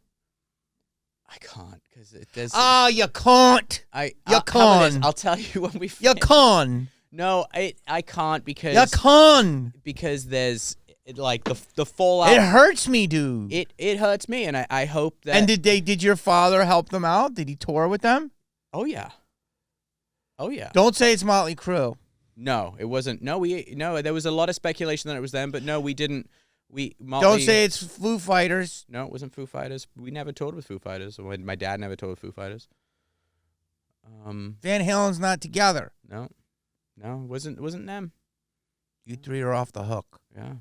I can't because there's. Oh, you can't. You can't. I'll tell you when we. You can't. No, I can't because. You can't. Because there's like the fallout. It hurts me, dude. It hurts me, and I hope that. And did your father help them out? Did he tour with them? Oh yeah. Don't say it's Motley Crue. No, it wasn't. No, there was a lot of speculation that it was them, but no, we didn't. Don't say it's Foo Fighters. No, it wasn't Foo Fighters. We never toured with Foo Fighters. My dad never toured with Foo Fighters. Van Halen's not together. No, it wasn't them. You 3 are off the hook. Yeah,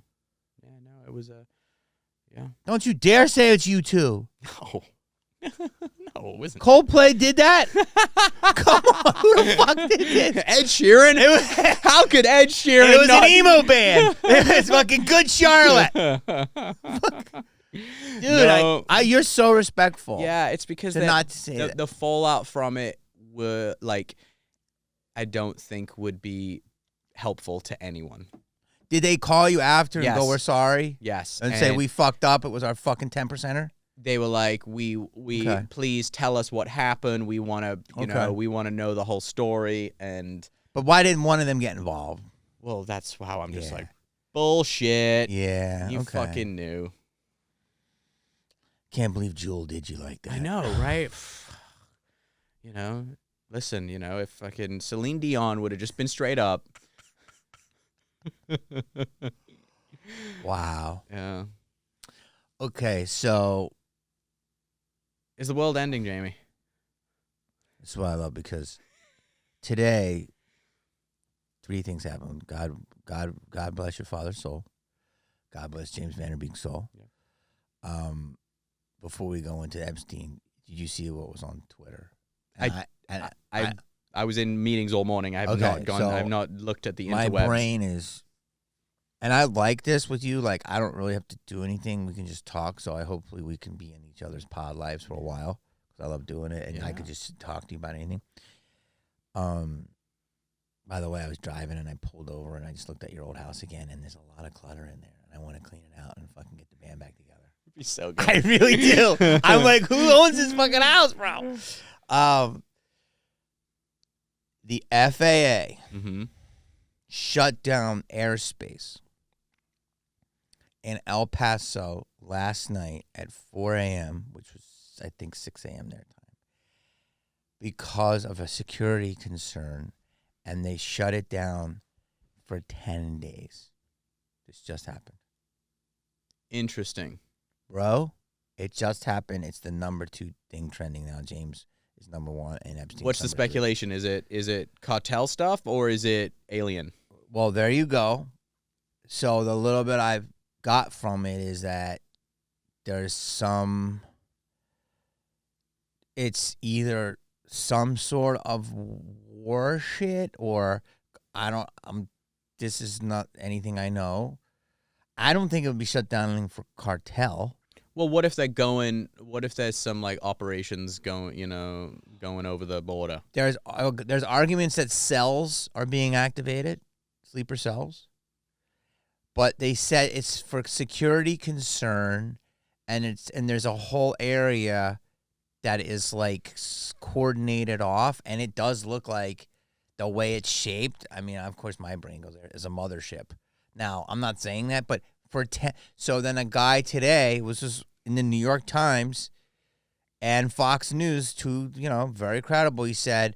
no, it was yeah. Don't you dare say it's you 2. No. No, it wasn't. Coldplay did that? Come on, who the fuck did this? Ed Sheeran? How could Ed Sheeran? It was an emo band. It's fucking Good Charlotte. Dude, No. you're so respectful. Yeah, it's because not to say that. The fallout from it were like, I don't think would be helpful to anyone. Did they call you after and Yes. go, we're sorry? Yes, And say, we fucked up, it was our fucking 10%er? They were like, we Okay. please tell us what happened. We want to, we want to know the whole story. And But why didn't one of them get involved? well, that's how I'm just Yeah. like, Bullshit. Yeah. You okay. fucking knew. Can't believe Jewel did you like that. I know, right? You know, listen, if fucking Celine Dion would have just been straight up. Wow. Yeah. Okay, so Is the world ending, Jamie? that's what I love because today 3 things happened. God bless your father's soul. God bless James Vanderbeek's soul. Yeah. Before we go into Epstein, did you see what was on Twitter? I was in meetings all morning. I have not gone. So I have not looked at the my interwebs. brain is, and I like this with you. Like I don't really have to do anything. We can just talk. So hopefully we can be in each other's pod lives for a while because I love doing it, and I could just talk to you about anything. By the way, I was driving and I pulled over and I just looked at your old house again, and there's a lot of clutter in there, and I want to clean it out and fucking get the band back together. It'd be so good. I really do. I'm like, who owns this fucking house, bro? The FAA shut down airspace in El Paso last night at 4 a.m., which was, I think, 6 a.m. their time, because of a security concern, and they shut it down for 10 days. This just happened. Interesting. Bro, it just happened. It's the number 2 thing trending now. James is number 1, and Epstein. What's the speculation? 3. Is it cartel stuff or is it alien? Well, there you go. So the little bit I've got from it is that there's it's either some sort of war shit or this is not anything I know. I don't think it would be shut down for cartel. Well, what if there's some like operations going over the border? There's arguments that cells are being activated, sleeper cells. But they said it's for security concern, and there's a whole area that is like coordinated off, and it does look like the way it's shaped. I mean, of course, my brain goes there as a mothership. Now, I'm not saying that, but so then a guy today was just in the New York Times and Fox News, very credible. He said,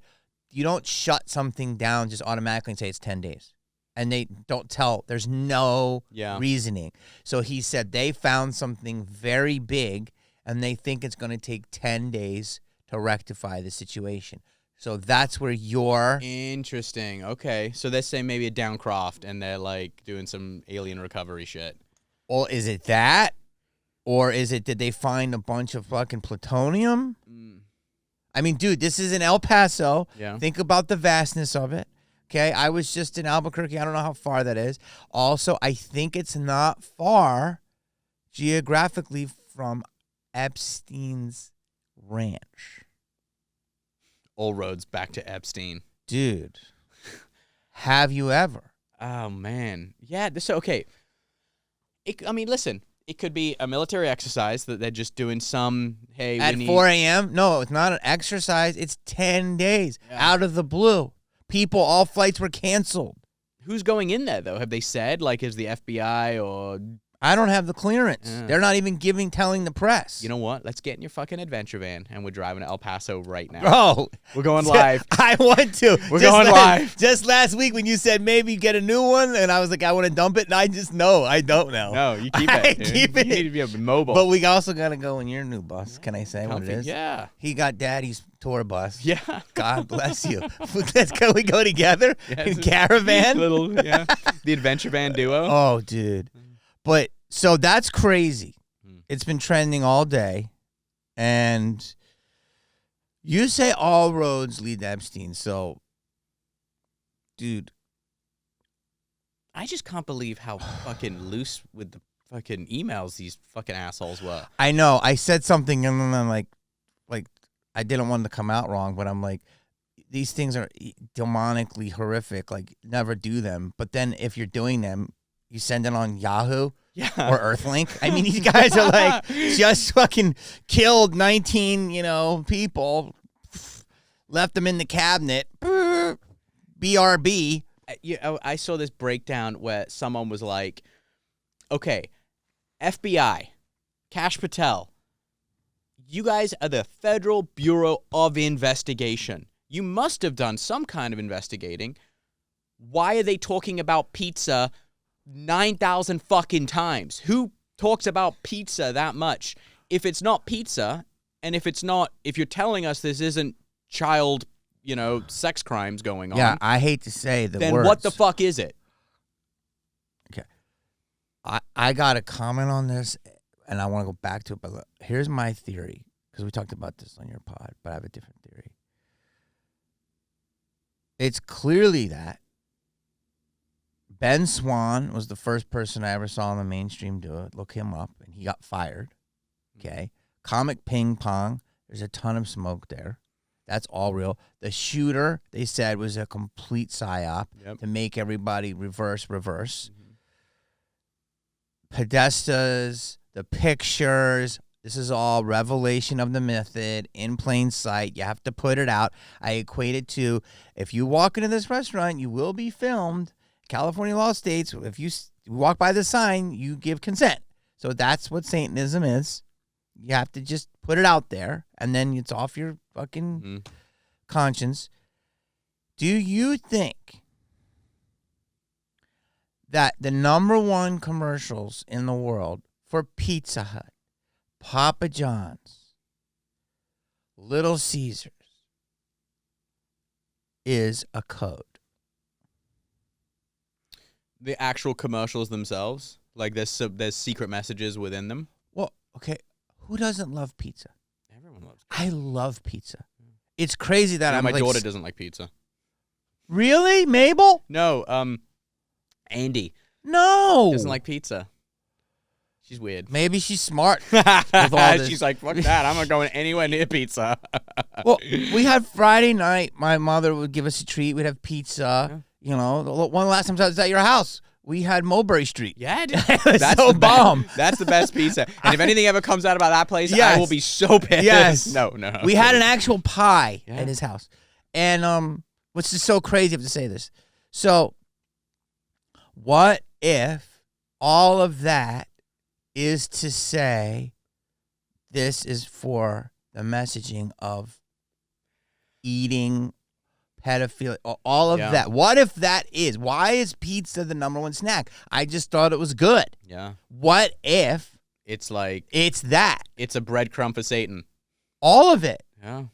you don't shut something down just automatically and say it's 10 days. And they don't tell. There's no reasoning. So he said they found something very big, and they think it's going to take 10 days to rectify the situation. So that's where you're... Interesting. Okay. So they're saying maybe a downcroft, and they're, like, doing some alien recovery shit. Well, is it that? Or did they find a bunch of fucking plutonium? I mean, dude, this is in El Paso. Yeah. Think about the vastness of it. Okay, I was just in Albuquerque. I don't know how far that is. Also, I think it's not far geographically from Epstein's ranch. All roads back to Epstein. Dude, have you ever? Oh, man. Yeah, okay. Listen, it could be a military exercise that they're just doing some, At 4 a.m.? No, it's not an exercise. It's 10 days out of the blue. All flights were canceled. Who's going in there, though? Have they said, like, is the FBI or... I don't have the clearance. Yeah. They're not even telling the press. You know what? Let's get in your fucking adventure van, and we're driving to El Paso right now. Bro. We're going live. I want to. We're going live. Just last week when you said maybe get a new one, and I was like, I want to dump it, and I don't know. No, you keep it. Keep it. You need to be able to be mobile. But we also got to go in your new bus. Can I say what it is? Yeah. He got Daddy's tour bus. Yeah. God bless you. Can we go together in caravan? The adventure van duo. Oh, dude. But so that's crazy. It's been trending all day. And you say all roads lead to Epstein. So, dude. I just can't believe how fucking loose with the fucking emails these fucking assholes were. I know. I said something and then I'm like, I didn't want it to come out wrong, but I'm like, these things are demonically horrific. Like, never do them. But then if you're doing them, you send it on Yahoo or Earthlink. I mean, these guys are like, just fucking killed 19, people, left them in the cabinet, BRB, I saw this breakdown where someone was like, okay, FBI, Kash Patel, you guys are the Federal Bureau of Investigation. You must have done some kind of investigating. Why are they talking about pizza 9,000 fucking times? Who talks about pizza that much? If it's not pizza, and if you're telling us this isn't child, sex crimes going on. Yeah, I hate to say the then words. What the fuck is it? Okay. I got a comment on this, and I want to go back to it, but look, here's my theory, because we talked about this on your pod, but I have a different theory. It's clearly that Ben Swan was the first person I ever saw in the mainstream do it. Look him up, and he got fired. Okay. Comic Ping Pong, there's a ton of smoke there. That's all real. The shooter, they said, was a complete psyop to make everybody reverse. Mm-hmm. Podestas, the pictures, this is all revelation of the method in plain sight. You have to put it out. I equate it to, if you walk into this restaurant, you will be filmed. California law states, if you walk by the sign, you give consent. So that's what Satanism is. You have to just put it out there, and then it's off your fucking conscience. Do you think that the number one commercials in the world for Pizza Hut, Papa John's, Little Caesars is a code? The actual commercials themselves? Like there's secret messages within them? Well, okay. Who doesn't love pizza? Everyone loves pizza. I love pizza. It's crazy that my daughter doesn't like pizza. Really? Mabel? No, Andy. No. Doesn't like pizza. She's weird. Maybe she's smart with all this. She's like, fuck that. I'm not going anywhere near pizza. Well, we had Friday night. My mother would give us a treat. We'd have pizza. Yeah. One last time I was at your house, we had Mulberry Street. Yeah, dude. That's so bomb. That's the best pizza. And if anything ever comes out about that place, I will be so pissed. Yes. No. We had an actual pie at his house. And which is so crazy to say this. So, what if all of that is to say this is for the messaging of eating, pedophilia, all of that? What if that is? Why is pizza the number one snack? I just thought it was good. Yeah. What if it's like it's that? It's a breadcrumb for Satan. All of it. Yeah.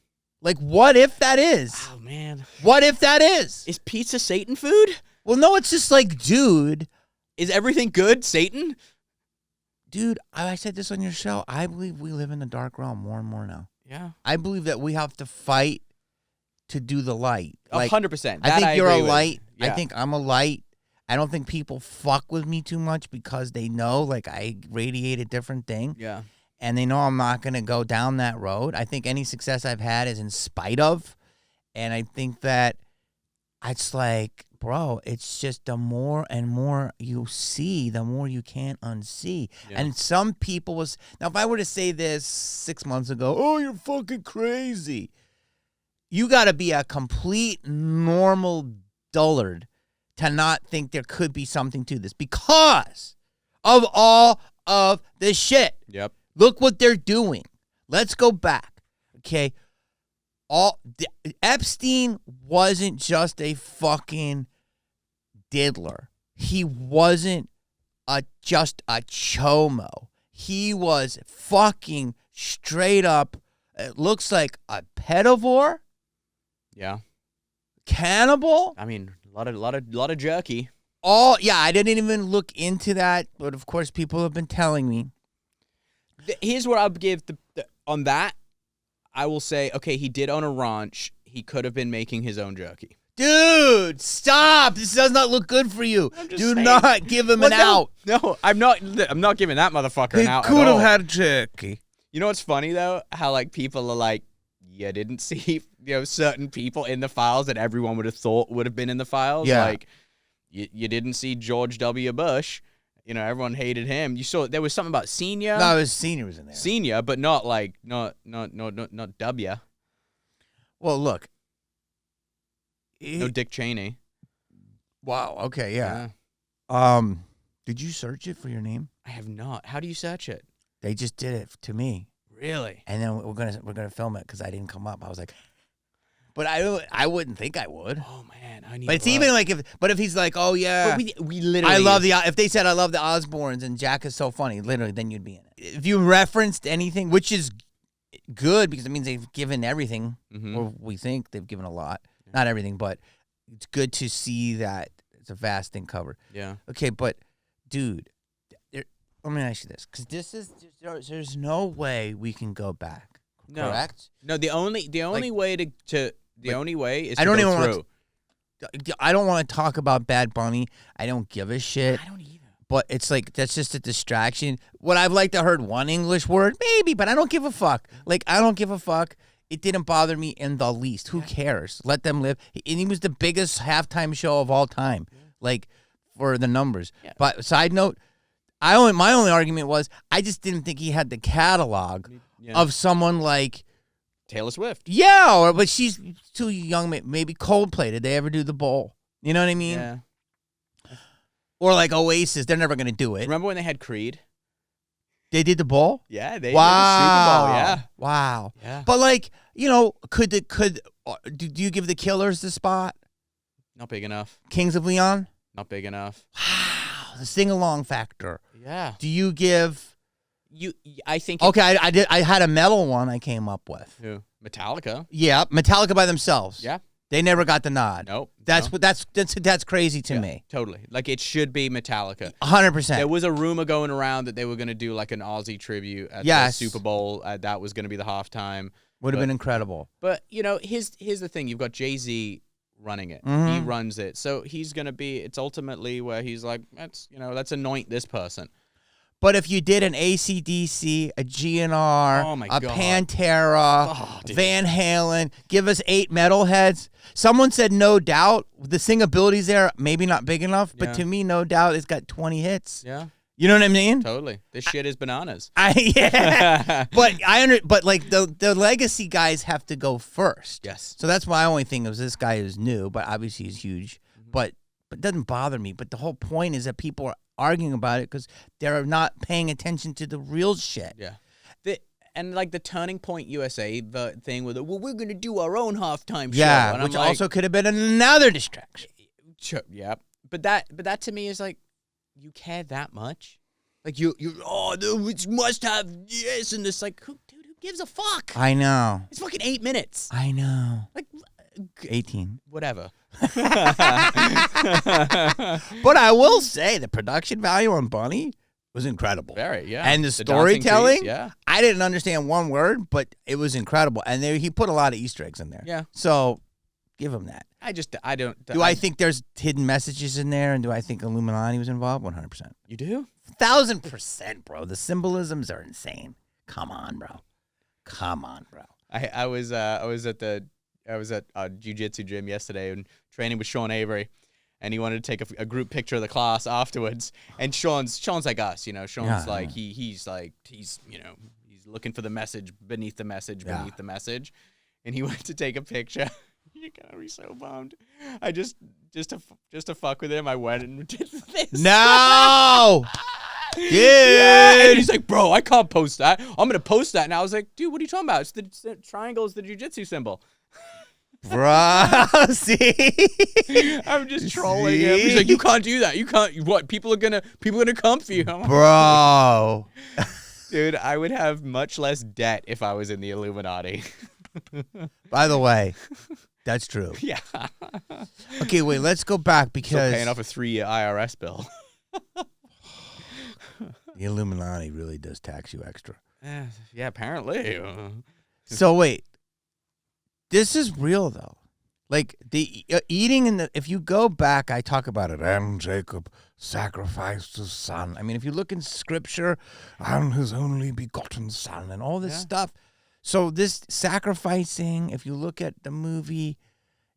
Like, what if that is? Oh, man. What if that is? Is pizza Satan food? Well, no, it's just like, dude. Is everything good Satan? Dude, I said this on your show. I believe we live in the dark realm more and more now. Yeah. I believe that we have to fight to do the light. Like, 100%. I think you're a light. Yeah. I think I'm a light. I don't think people fuck with me too much because they know, like, I radiate a different thing. Yeah. And they know I'm not going to go down that road. I think any success I've had is in spite of. And I think that it's like, bro, it's just the more and more you see, the more you can't unsee. Yeah. And some people now, if I were to say this 6 months ago, oh, you're fucking crazy. You got to be a complete normal dullard to not think there could be something to this because of all of this shit. Yep. Look what they're doing. Let's go back. Okay. Epstein wasn't just a fucking diddler. He wasn't just a chomo. He was fucking straight up, it looks like a pedivore. Yeah. Cannibal. I mean, a lot of jerky. I didn't even look into that, but of course people have been telling me. Here's what I'll give on that. I will say, okay, he did own a ranch. He could have been making his own jerky. Dude, stop! This does not look good for you. Do not give him an out. No, I'm not giving that motherfucker an out. He could have had jerky. You know what's funny though? How like people are like, you didn't see certain people in the files that everyone would have thought would have been in the files. Yeah. Like you didn't see George W. Bush. Everyone hated him. You saw there was something about Senior. No, it was Senior was in there. Senior, but not W. Well, look. No Dick Cheney. Wow. Okay. Yeah. Did you search it for your name? I have not. How do you search it? They just did it to me, Really? and then we're gonna film it because I didn't come up. I was like, but I wouldn't think I would. Oh man, I need. But it's even like if he's like, oh yeah, But we literally. I love if they said I love the Osbournes and Jack is so funny, literally, then you'd be in it. If you referenced anything, which is good because it means they've given everything, or we think they've given a lot, not everything, but it's good to see that it's a vast thing covered. Yeah. Okay, but dude, let me ask you this, because there's no way we can go back. No. Correct? No. The only way the only way is to I don't go even through. I don't want to talk about Bad Bunny. I don't give a shit. I don't either. But it's like, that's just a distraction. Would I've liked to heard one English word? Maybe, but I don't give a fuck. Like, I don't give a fuck. It didn't bother me in the least. Who cares? Let them live. And he was the biggest halftime show of all time, like, for the numbers. Yeah. But side note, my only argument was I just didn't think he had the catalog of someone like Taylor Swift. Yeah, but she's too young. Maybe Coldplay. Did they ever do the bowl? You know what I mean? Yeah. Or like Oasis. They're never going to do it. Remember when they had Creed? They did the bowl? Yeah, they did the Super Bowl, yeah. Wow. Yeah. But like, do you give the Killers the spot? Not big enough. Kings of Leon? Not big enough. Wow. The sing-along factor. Yeah. Do you give... I think... Okay, I had a metal one I came up with. Who? Metallica. Yeah, Metallica by themselves. Yeah. They never got the nod. Nope. That's crazy to me. Totally. Like, it should be Metallica. 100%. There was a rumor going around that they were going to do like an Ozzy tribute at the Super Bowl. That was going to be the halftime. Would have been incredible. But, here's the thing. You've got Jay-Z running it. Mm-hmm. He runs it. So he's going to be, it's ultimately where he's like, let's anoint this person. But if you did an AC/DC, a GNR, a Pantera, Van Halen, give us 8 metalheads. Someone said No Doubt. The singability's there, maybe not big enough, but to me, No Doubt has got 20 hits. Yeah. You know what I mean? Totally. This shit is bananas. Yeah. But like the legacy guys have to go first. Yes. So that's my only thing is this guy is new, but obviously he's huge. Mm-hmm. But it doesn't bother me. But the whole point is that people are arguing about it because they're not paying attention to the real shit. Yeah. And like the Turning Point USA thing with we're going to do our own halftime show. Yeah, which also could have been another distraction. Yeah. But that to me is like, you care that much? Like it must have this and this. Like, dude, who gives a fuck? I know. It's fucking 8 minutes. I know. Like 18. Whatever. But I will say the production value on Bunny was incredible. Very, yeah. And the storytelling, yeah. I didn't understand one word, but it was incredible. And he put a lot of Easter eggs in there. Yeah. So give him that. I don't. Do I think there's hidden messages in there? And do I think Illuminati was involved? 100%. You do? 1,000%, bro. The symbolisms are insane. Come on, bro. I was at a jiu-jitsu gym yesterday and training with Sean Avery, and he wanted to take a group picture of the class afterwards. And Sean's like us, Sean's like he's looking for the message beneath the message the message, and he went to take a picture. You're gonna be so bummed. I just to fuck with him, I went and did this. No. Dude. Yeah, and he's like, bro, I can't post that. I'm going to post that. And I was like, dude, what are you talking about? It's the triangle is the jiu-jitsu symbol. Bro, see? I'm just trolling him. He's like, you can't do that. You can't. What? People are gonna come for you. Bro. Dude, I would have much less debt if I was in the Illuminati. By the way, that's true. Yeah. Okay, wait, let's go back because... Still paying off a 3-year IRS bill. The Illuminati really does tax you extra. Yeah, apparently. So wait, this is real though. Like the eating if you go back, I talk about it. And Jacob sacrificed his son. I mean, if you look in scripture, and his only begotten son, and all this stuff. So this sacrificing, if you look at the movie,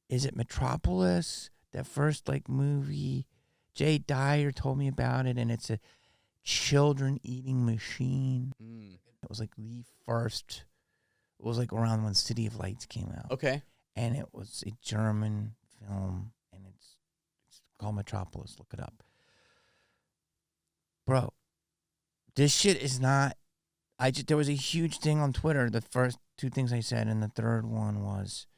is it Metropolis? That first movie, Jay Dyer told me about it, and it's a children eating machine. It was the first. It was around when City of Lights came out. Okay. And it was a German film, and it's called Metropolis. Look it up. Bro, this shit is not... There was a huge thing on Twitter. The first 2 things I said, and the third one was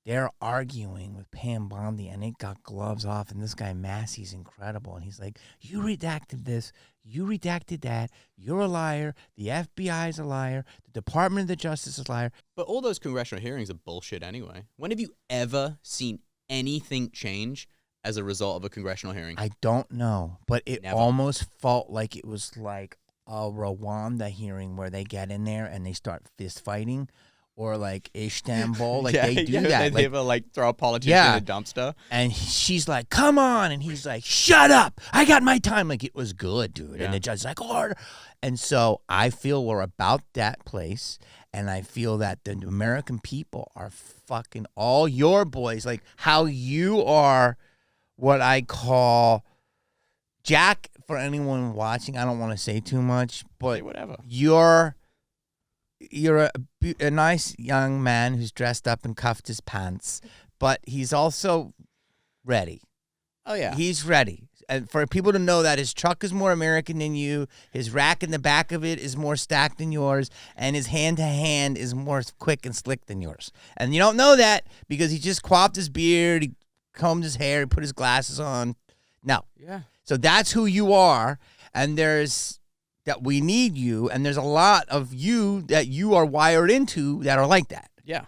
they're arguing with Pam Bondi, and it got gloves off. And this guy Massey's incredible, and he's like, "You redacted this, you redacted that. You're a liar. The FBI is a liar. The Department of Justice is a liar." But all those congressional hearings are bullshit anyway. When have you ever seen anything change as a result of a congressional hearing? I don't know, but it Never. almost felt like it was like a Rwanda hearing where they get in there and they start fist fighting, or like Istanbul, like they do that. They ever like throw a politician in a dumpster. And she's like, "Come on," and he's like, "Shut up! I got my time." Like, it was good, dude. Yeah. And the judge's like, "Order." And so I feel we're about that place, and I feel that the American people are fucking all your boys, like how you are. What I call Jack. For anyone watching, I don't want to say too much, but whatever. You're a nice young man who's dressed up and cuffed his pants, but he's also ready. Oh, yeah. He's ready. And for people to know that his truck is more American than you, his rack in the back of it is more stacked than yours, and his hand-to-hand is more quick and slick than yours. And you don't know that because he just coiffed his beard, he combed his hair, he put his glasses on. No. Yeah. So that's who you are, and that we need you, and there's a lot of you that you are wired into that are like that. Yeah.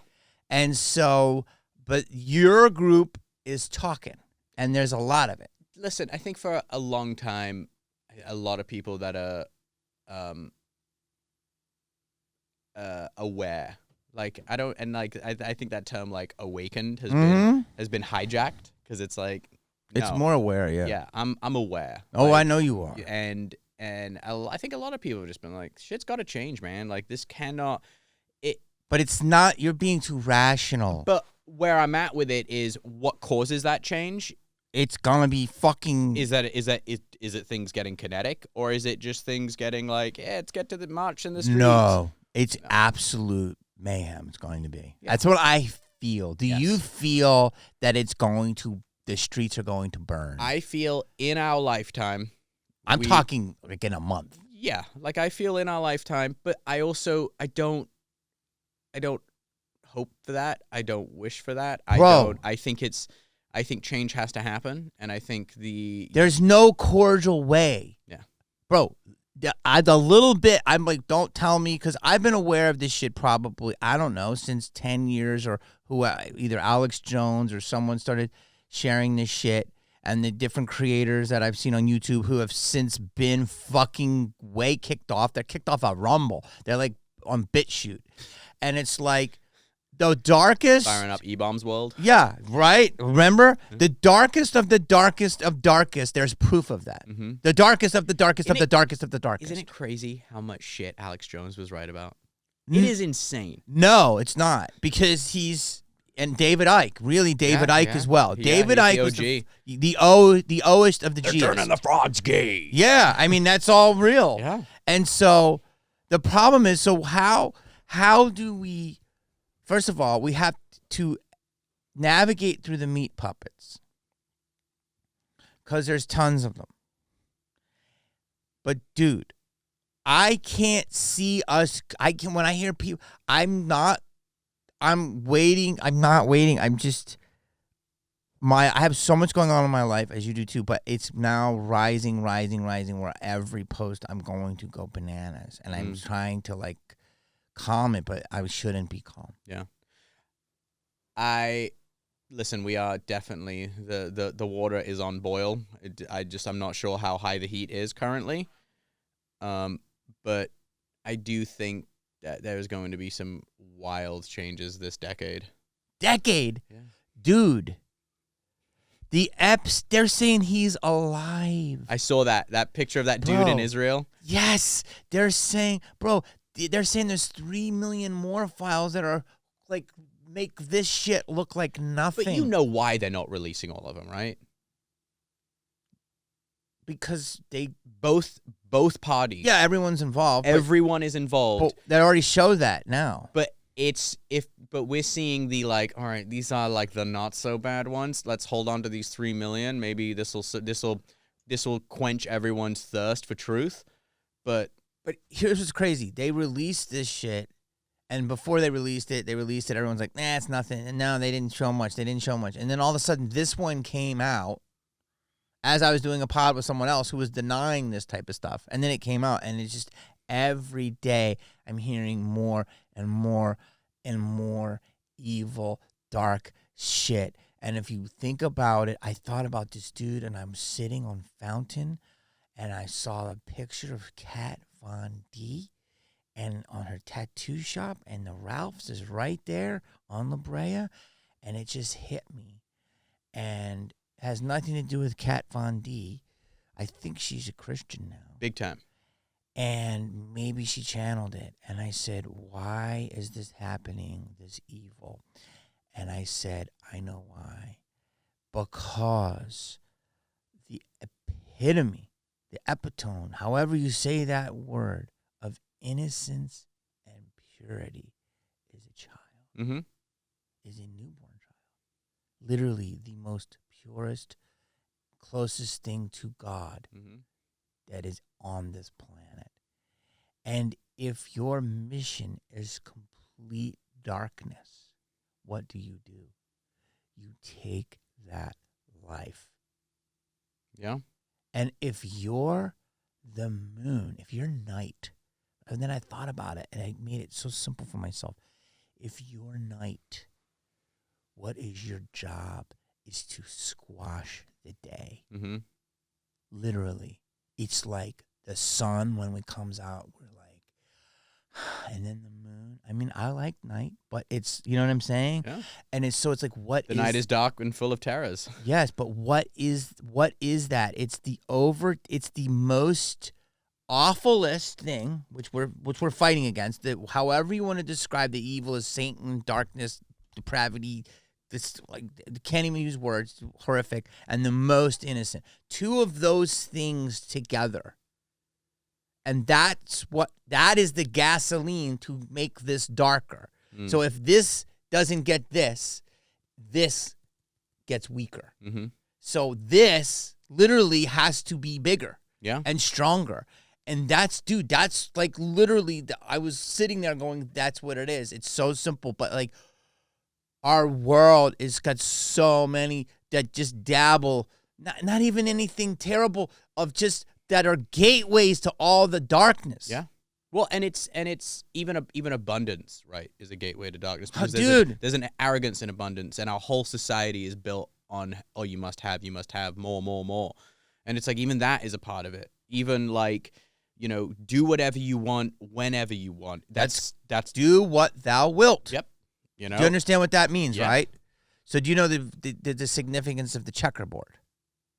And so, but your group is talking, and there's a lot of it. Listen, I think for a long time, a lot of people that are aware, like I think that term like awakened has been hijacked because it's like. It's more aware, yeah. Yeah, I'm aware. Oh, like, I know you are. And I think a lot of people have just been like, shit's got to change, man. Like, this cannot... But it's not... You're being too rational. But where I'm at with it is what causes that change. It's gonna be fucking... Is it things getting kinetic? Or is it just things getting like, let's get to the march in the streets? No, it's absolute mayhem it's going to be. Yeah. That's what I feel. Do you feel that it's going to... The streets are going to burn? I feel in our lifetime. I'm talking like in a month. Yeah, like I feel in our lifetime, but I don't hope for that. I don't wish for that. I think change has to happen, and I think there's no cordial way. Yeah, bro. The little bit I'm like, don't tell me, because I've been aware of this shit probably, I don't know, since 10 years, or either Alex Jones or someone started sharing this shit, and the different creators that I've seen on YouTube who have since been fucking way kicked off. They're kicked off at Rumble. They're like on BitChute. And it's like the darkest. Firing up E-Bomb's world. Yeah, right? Remember? The darkest of the darkest of darkest, there's proof of that. Mm-hmm. The darkest of the darkest of the darkest of the darkest. Isn't it crazy how much shit Alex Jones was right about? It is insane. No, it's not. Because he's... And David Icke, really David Icke as well. David Icke was the oest of the G's. Turning the frogs gay. Yeah, I mean, that's all real. Yeah. And so the problem is, so how do we, first of all, we have to navigate through the meat puppets because there's tons of them. But dude, I can't see us, when I hear people, I'm waiting. I'm not waiting. I have so much going on in my life, as you do too, but it's now rising, where every post I'm going to go bananas. And I'm trying to like calm it, but I shouldn't be calm. Yeah. Listen, we are definitely, the water is on boil. I'm not sure how high the heat is currently. But I do think that there's going to be some wild changes this decade. Yeah. Dude. They're saying he's alive. I saw that picture of that dude in Israel. Yes. They're saying there's 3 million more files that are like, make this shit look like nothing. But you know why they're not releasing all of them, right? Because they both parties. Yeah, everyone's involved. Everyone is involved. But they already show that now. But it's if But we're seeing the like, all right, these are like the not so bad ones. Let's hold on to these 3 million. Maybe this will quench everyone's thirst for truth. But here's what's crazy: they released this shit, and before they released it, everyone's like, nah, it's nothing. And no, they didn't show much. And then all of a sudden, this one came out as I was doing a pod with someone else who was denying this type of stuff, and then it came out, and it's just every day I'm hearing more and more and more evil, dark shit. And if you think about it, I thought about this dude, and I'm sitting on Fountain, and I saw a picture of Kat Von D, and on her tattoo shop, and the Ralph's is right there on La Brea, and it just hit me. And it has nothing to do with Kat Von D. I think she's a Christian now. big time. And maybe she channeled it. And I said, why is this happening, this evil? And I said, I know why. Because the epitome, the epitome, however you say that word, of innocence and purity is a child. Mm-hmm. Is a newborn child. Literally the most purest, closest thing to God that is on this planet. And if your mission is complete darkness, what do? You take that life. Yeah. And if you're the moon, if you're night, and then I thought about it, and I made it so simple for myself. If you're night, what is your job is to squash the day. Mm-hmm. Literally. It's like the sun, when it comes out, we're like, and then the moon. I mean, I like night, but it's, you know what I'm saying? Yeah. And it's so it's like, what the night is dark and full of terrors. Yes, but what is that? It's the most awfulest thing, which we're fighting against. However you want to describe the evil as Satan, darkness, depravity, this, like, can't even use words, horrific, and the most innocent. Two of those things together. And that is the gasoline to make this darker. So if this doesn't get this gets weaker. Mm-hmm. So this literally has to be bigger and stronger. And that's like literally, I was sitting there going, that's what it is. It's so simple, but like our world is got so many that just dabble, not even anything terrible, of just that are gateways to all the darkness. Yeah. Well, and it's even abundance, right, is a gateway to darkness. Because there's an arrogance in abundance, and our whole society is built on, oh, you must have more. And it's like, even that is a part of it. Even like, do whatever you want whenever you want. That's do what thou wilt. Yep. Do you understand what that means, right? So do you know the significance of the checkerboard?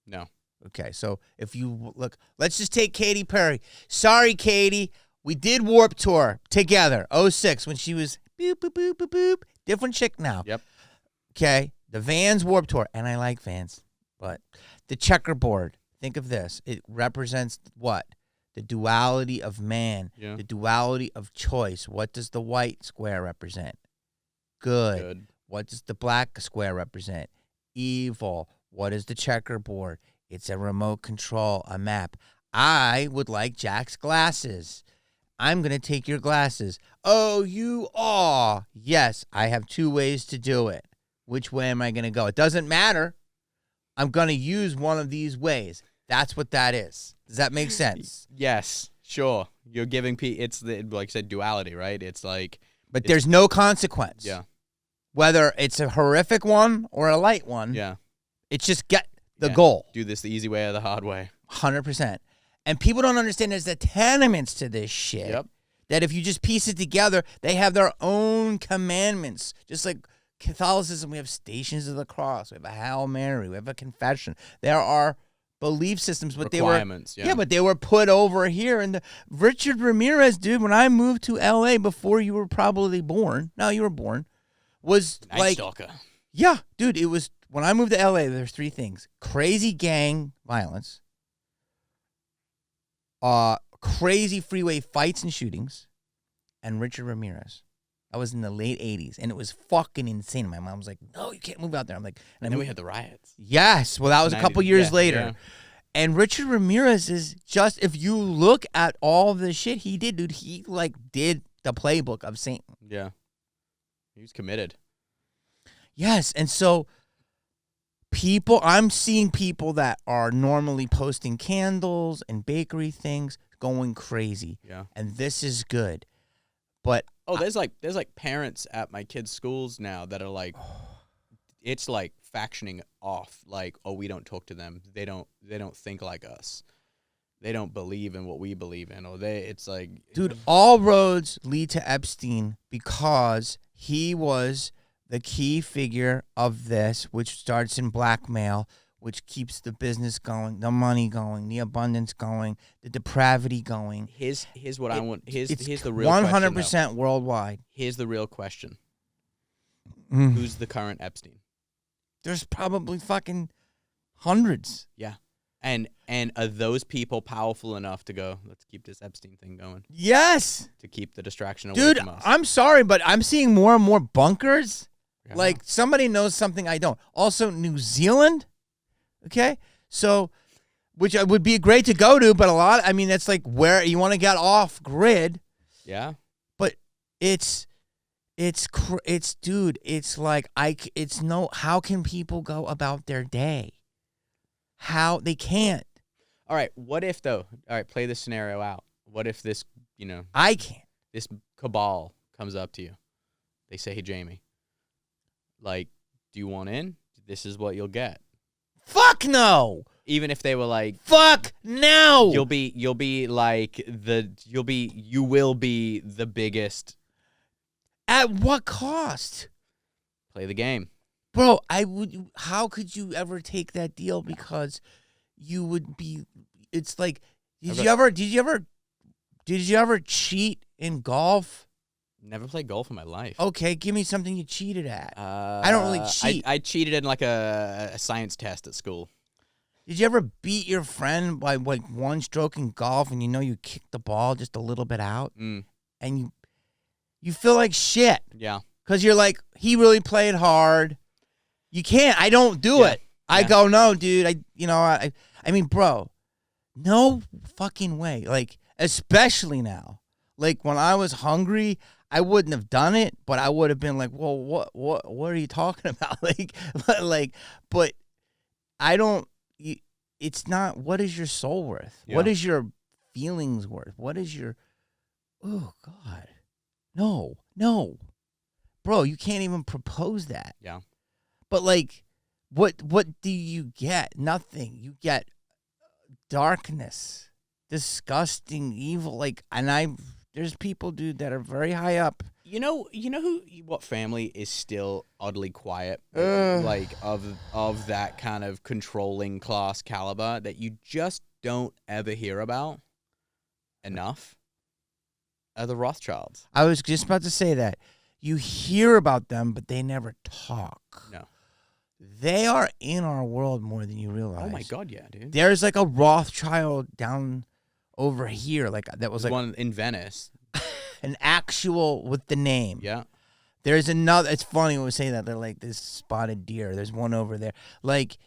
No. Okay, so if you look, let's just take Katy Perry. Sorry, Katy. We did Warped Tour together, 06, when she was boop, boop, boop, boop, boop. Different chick now. Yep. Okay, the Vans Warped Tour, and I like Vans, but the checkerboard, think of this. It represents what? The duality of man, the duality of choice. What does the white square represent? Good. What does the black square represent? Evil. What is the checkerboard? It's a remote control, a map. I would like Jack's glasses. I'm going to take your glasses. Oh, you are. Yes, I have two ways to do it. Which way am I going to go? It doesn't matter. I'm going to use one of these ways. That's what that is. Does that make sense? Yes, sure. You're giving it's the, like I said, duality, right? It's like, but there's no consequence. Yeah. Whether it's a horrific one or a light one. Yeah. It's just get the goal. Do this the easy way or the hard way. 100%. And people don't understand there's the tenements to this shit. Yep. That if you just piece it together, they have their own commandments. Just like Catholicism, we have Stations of the Cross, we have a Hail Mary, we have a confession. There are belief systems, but requirements, but they were put over here. And Richard Ramirez, dude, when I moved to LA before you were probably born, no, you were born, was Night like, Stalker. Yeah, dude, it was, when I moved to LA, there's three things: crazy gang violence, crazy freeway fights and shootings, and Richard Ramirez. That was in the late 80s, and it was fucking insane. My mom was like, no, you can't move out there. I'm like, and then we had the riots. Yes. Well, that was a couple years later. Yeah. And Richard Ramirez is just, if you look at all the shit he did, dude, he like did the playbook of Satan. Yeah. He was committed. Yes. And so I'm seeing people that are normally posting candles and bakery things going crazy. Yeah. And this is good. But there's like parents at my kids' schools now that are like, it's like factioning off. Like, oh, we don't talk to them. They don't think like us. They don't believe in what we believe in. It's like, dude, all roads lead to Epstein because he was the key figure of this, which starts in blackmail, which keeps the business going, the money going, the abundance going, the depravity going. Here's what I want. Here's the real 100% question, worldwide. Here's the real question. Who's the current Epstein? There's probably fucking hundreds. Yeah. And are those people powerful enough to go, let's keep this Epstein thing going? Yes. To keep the distraction away Dude, from us. I'm sorry, but I'm seeing more and more bunkers. Yeah. Like, somebody knows something I don't. Also, New Zealand. Okay, so which would be great to go to, but that's like where you want to get off grid. Yeah, but it's dude, it's like how can people go about their day? How they can't. All right, what if though? All right, play this scenario out. What if this, I can't. This cabal comes up to you. They say, "Hey, Jamie, like, do you want in? This is what you'll get." Fuck no. Even if they were like, fuck no. You will be the biggest. At what cost? Play the game. Bro, how could you ever take that deal? Because you would be, it's like, did you ever cheat in golf? Never played golf in my life. Okay, give me something you cheated at. I don't really cheat. I cheated in like a science test at school. Did you ever beat your friend by like one stroke in golf and you kicked the ball just a little bit out? And you feel like shit. Yeah. Because you're like, he really played hard. You can't. I don't do it. I go, no, dude. I mean, bro, no fucking way. Like, especially now. Like, when I was hungry, I wouldn't have done it, but I would have been like, well, what are you talking about? But I don't, it's not, what is your soul worth? Yeah. What is your feelings worth? What is your, oh, God. No. Bro, you can't even propose that. Yeah. But, like, what do you get? Nothing. You get darkness, disgusting, evil. Like, there's people, dude, that are very high up. What family is still oddly quiet, like of that kind of controlling class caliber that you just don't ever hear about enough? Are the Rothschilds. I was just about to say that. You hear about them, but they never talk. No. They are in our world more than you realize. Oh my God, yeah, dude. There's like a Rothschild down over here, like that was like one in Venice. An actual with the name. Yeah. There's another. It's funny when we say that. They're like this spotted deer. There's one over there. Like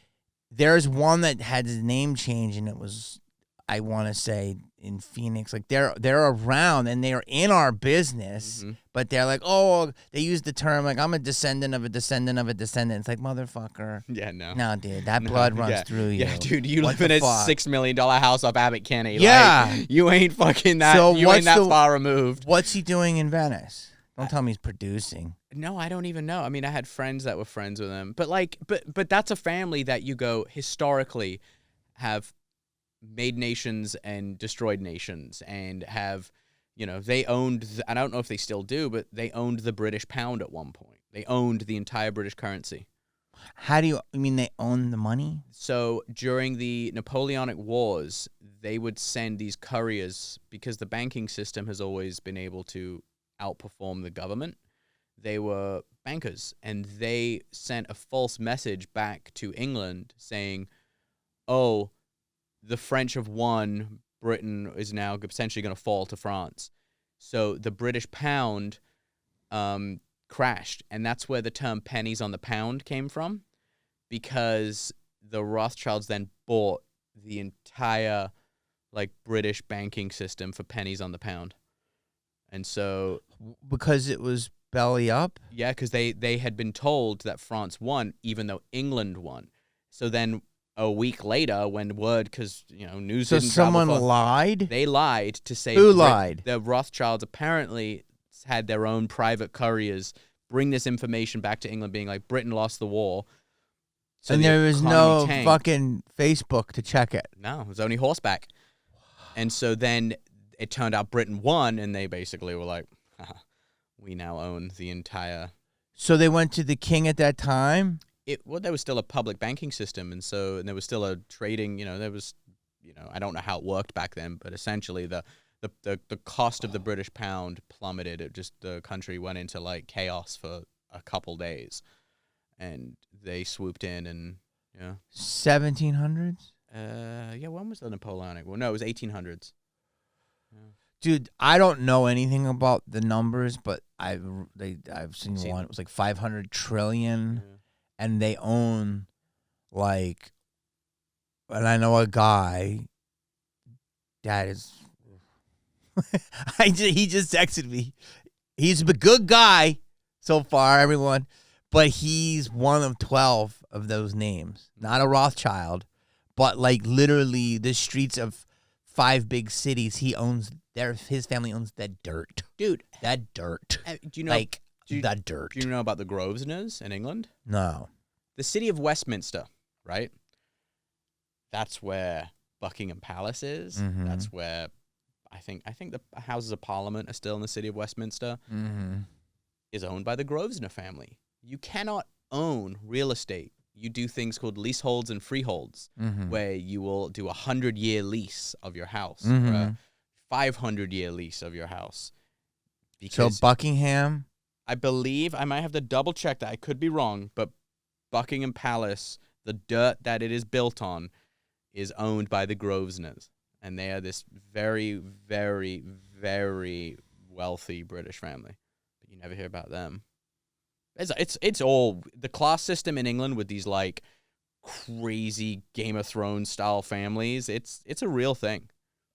there's one that had his name change, and it was, I want to say, in Phoenix. Like they're around and they're in our business, but they're like, oh, they use the term like I'm a descendant of a descendant of a descendant. It's like, motherfucker. Yeah, no. No, dude, that blood runs through you. Yeah, dude, you live in a $6 million house off Abbott Kinney. Yeah. Like, you ain't fucking that. So you ain't that far removed. What's he doing in Venice? Don't tell me he's producing. No, I don't even know. I mean, I had friends that were friends with him, but like, but that's a family that you go historically have made nations and destroyed nations and have, they owned, I don't know if they still do, but they owned the British pound at one point. They owned the entire British currency. How do you mean they own the money? So during the Napoleonic Wars, they would send these couriers because the banking system has always been able to outperform the government. They were bankers, and they sent a false message back to England saying, oh, the French have won, Britain is now essentially going to fall to France. So the British pound crashed, and that's where the term pennies on the pound came from, because the Rothschilds then bought the entire like British banking system for pennies on the pound. And so because it was belly up? Yeah, because they had been told that France won, even though England won. So then a week later, when word, because news didn't travel someone far, lied? they lied to say Who lied? The Rothschilds apparently had their own private couriers bring this information back to England, being like, Britain lost the war. So and there was no tanked. fucking Facebook to check it. No, it was only horseback. And so then it turned out Britain won, and they basically were like, we now own the entire... So they went to the king at that time? Well, there was still a public banking system, and there was still a trading, there was, I don't know how it worked back then, but essentially the cost of the British pound plummeted. The country went into like chaos for a couple days, and they swooped in and, 1700s? When was the Napoleonic? Well, no, it was 1800s. Yeah. Dude, I don't know anything about the numbers, but I've seen one. It was like 500 trillion, and they own like, and I know a guy that is. He just texted me. He's a good guy so far, everyone, but he's one of 12 of those names. Not a Rothschild, but like literally the streets of 5 big cities. His family owns that dirt, dude. That dirt. Do you know that dirt? Do you know about the Grosvenors in England? No. The city of Westminster, right? That's where Buckingham Palace is. Mm-hmm. That's where I think the Houses of Parliament are still in the city of Westminster. Mm-hmm. Is owned by the Grosvenor family. You cannot own real estate. You do things called leaseholds and freeholds, where you will do 100-year lease of your house, or a 500-year lease of your house. So Buckingham, I believe, I might have to double check that. I could be wrong, but Buckingham Palace, the dirt that it is built on, is owned by the Grosvenors, and they are this very, very, very wealthy British family. But you never hear about them. It's all the class system in England with these like crazy Game of Thrones style families. It's a real thing.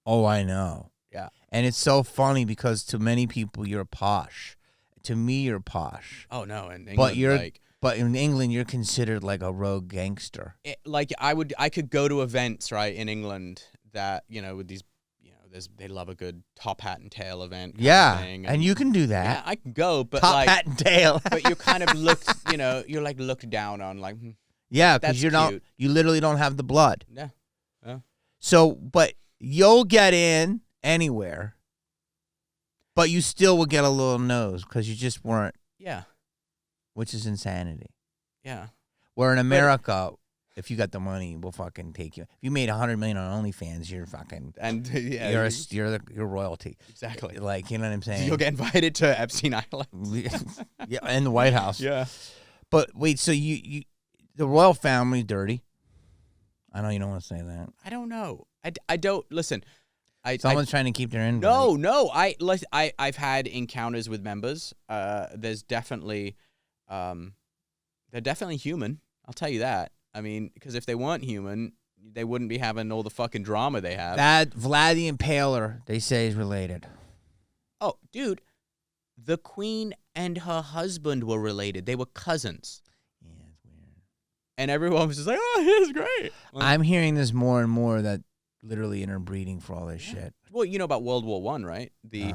Oh, I know. Yeah. And it's so funny because to many people you're posh. To me you're posh. Oh no, in England, but in England you're considered like a rogue gangster. I could go to events right in England that, with these they love a good top hat and tail event. Yeah, thing, and you can do that. Yeah, I can go, but top hat and tail. But you're kind of looked, you're like looked down on, like. Yeah, because you literally don't have the blood. Yeah. So, but you'll get in anywhere, but you still will get a little nose because you just weren't. Yeah. Which is insanity. Yeah. Where in America, if you got the money, we'll fucking take you. If you made $100 million on OnlyFans, you're fucking you're royalty. Exactly. Like, you know what I'm saying? You'll get invited to Epstein Island. Yeah, and the White House. Yeah. But wait, so you the royal family dirty? I know you don't want to say that. I don't know. I don't listen. Someone's trying to keep their invite. No. I've had encounters with members. They're definitely human. I'll tell you that. I mean, because if they weren't human, they wouldn't be having all the fucking drama they have. That Vlad the Impaler, they say, is related. Oh, dude, the Queen and her husband were related. They were cousins. Yeah, it's weird. And everyone was just like, "Oh, it's great." Like, I'm hearing this more and more that literally interbreeding for all this shit. Well, you know about World War I, right? The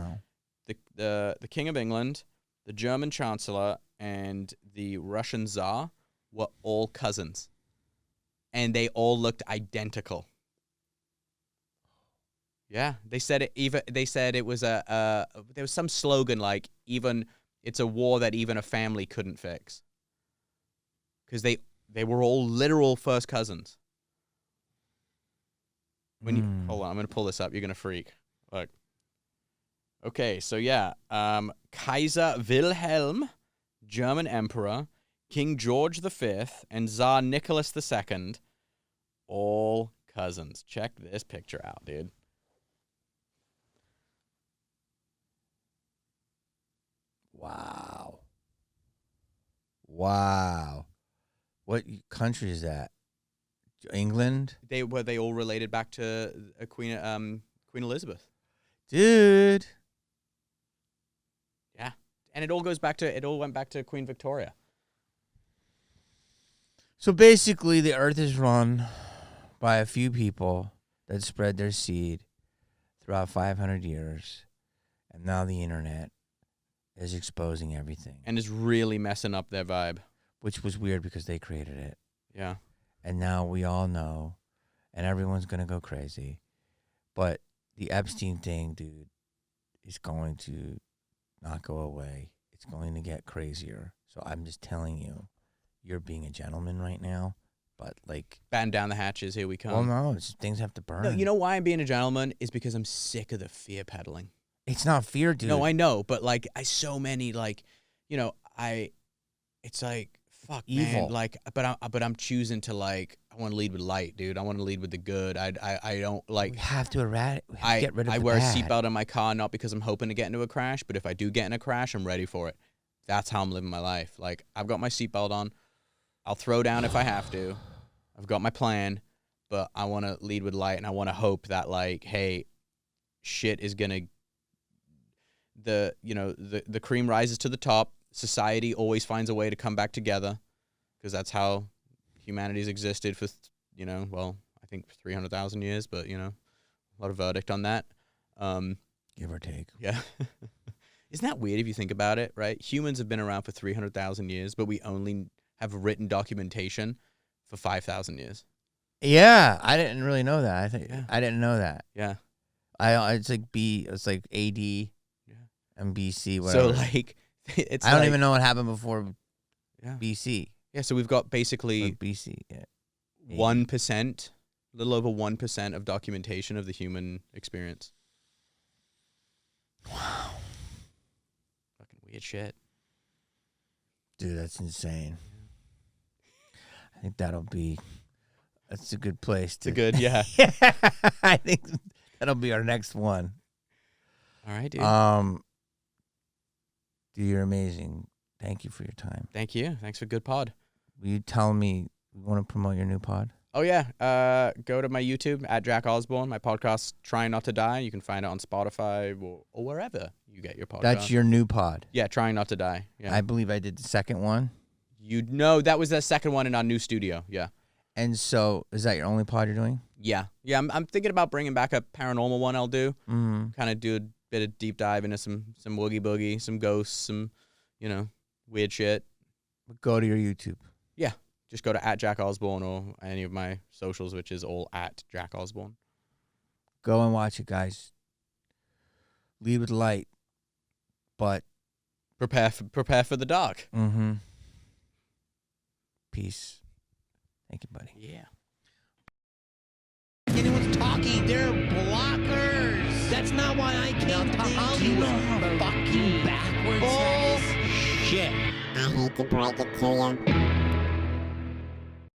King of England, the German Chancellor, and the Russian Tsar were all cousins. And they all looked identical. Yeah, they said it. They said it was there was some slogan like it's a war that even a family couldn't fix. Because they were all literal first cousins. Hold on, I'm gonna pull this up. You're gonna freak. Look. Okay, so yeah, Kaiser Wilhelm, German Emperor, King George V, and Tsar Nicholas II, all cousins. Check this picture out, dude. Wow. Wow. What country is that? England? They all related back to Queen Elizabeth. Dude. Yeah. And it all went back to Queen Victoria. So basically, the earth is run by a few people that spread their seed throughout 500 years. And now the internet is exposing everything. And is really messing up their vibe. Which was weird because they created it. Yeah. And now we all know, and everyone's going to go crazy. But the Epstein thing, dude, is going to not go away. It's going to get crazier. So I'm just telling you, you're being a gentleman right now. But, like... batten down the hatches, here we come. Well, no, it's, things have to burn. No, you know why I'm being a gentleman? Is because I'm sick of the fear peddling. It's not fear, dude. No, I know. But, like, it's like... fuck, evil. Man. Like, but I'm choosing to, like, I want to lead with light, dude. I want to lead with the good. I don't like. We have to eradicate. We have to get rid of I the wear bad. a seatbelt in my car not because I'm hoping to get into a crash, but if I do get in a crash, I'm ready for it. That's how I'm living my life. Like, I've got my seatbelt on. I'll throw down if I have to. I've got my plan, but I want to lead with light, and I want to hope that, like, hey, shit is gonna. The cream rises to the top. Society always finds a way to come back together, because that's how humanity's existed for, I think 300,000 years, but, a lot of verdict on that. Give or take. Yeah. Isn't that weird if you think about it, right? Humans have been around for 300,000 years, but we only have written documentation for 5,000 years. Yeah, I didn't really know that. Yeah. I didn't know that. Yeah. It's like AD and BC, whatever. So, like, it's I don't even know what happened before Yeah. BC. Yeah, so we've got basically BC, yeah. 1%, a little over 1% of documentation of the human experience. Wow. Fucking weird shit. Dude, that's insane. I think that's a good place to... It's a good, yeah. I think that'll be our next one. All right, dude. Dude, you're amazing. Thank you for your time. Thank you. Thanks for a good pod. Will you tell me, you want to promote your new pod? Oh, yeah. Go to my YouTube, at Jack Osbourne. My podcast, Trying Not to Die. You can find it on Spotify or wherever you get your podcast. That's your new pod? Yeah, Trying Not to Die. Yeah. I believe I did the second one. That was the second one in our new studio. Yeah. And so, is that your only pod you're doing? Yeah. Yeah, I'm thinking about bringing back a paranormal one I'll do. Mm-hmm. Kind of do a bit of deep dive into some woogie boogie, some ghosts, some, weird shit. Go to your YouTube. Yeah. Just go to at Jack Osbourne or any of my socials, which is all at Jack Osbourne. Go and watch it, guys. Lead with light, but prepare for the dark. Mm-hmm. Peace. Thank you, buddy. Yeah. Anyone's talking, they're blockers. That's not why I came to Hollywood. Fucking backwards. Bullshit. I hate to break it to you.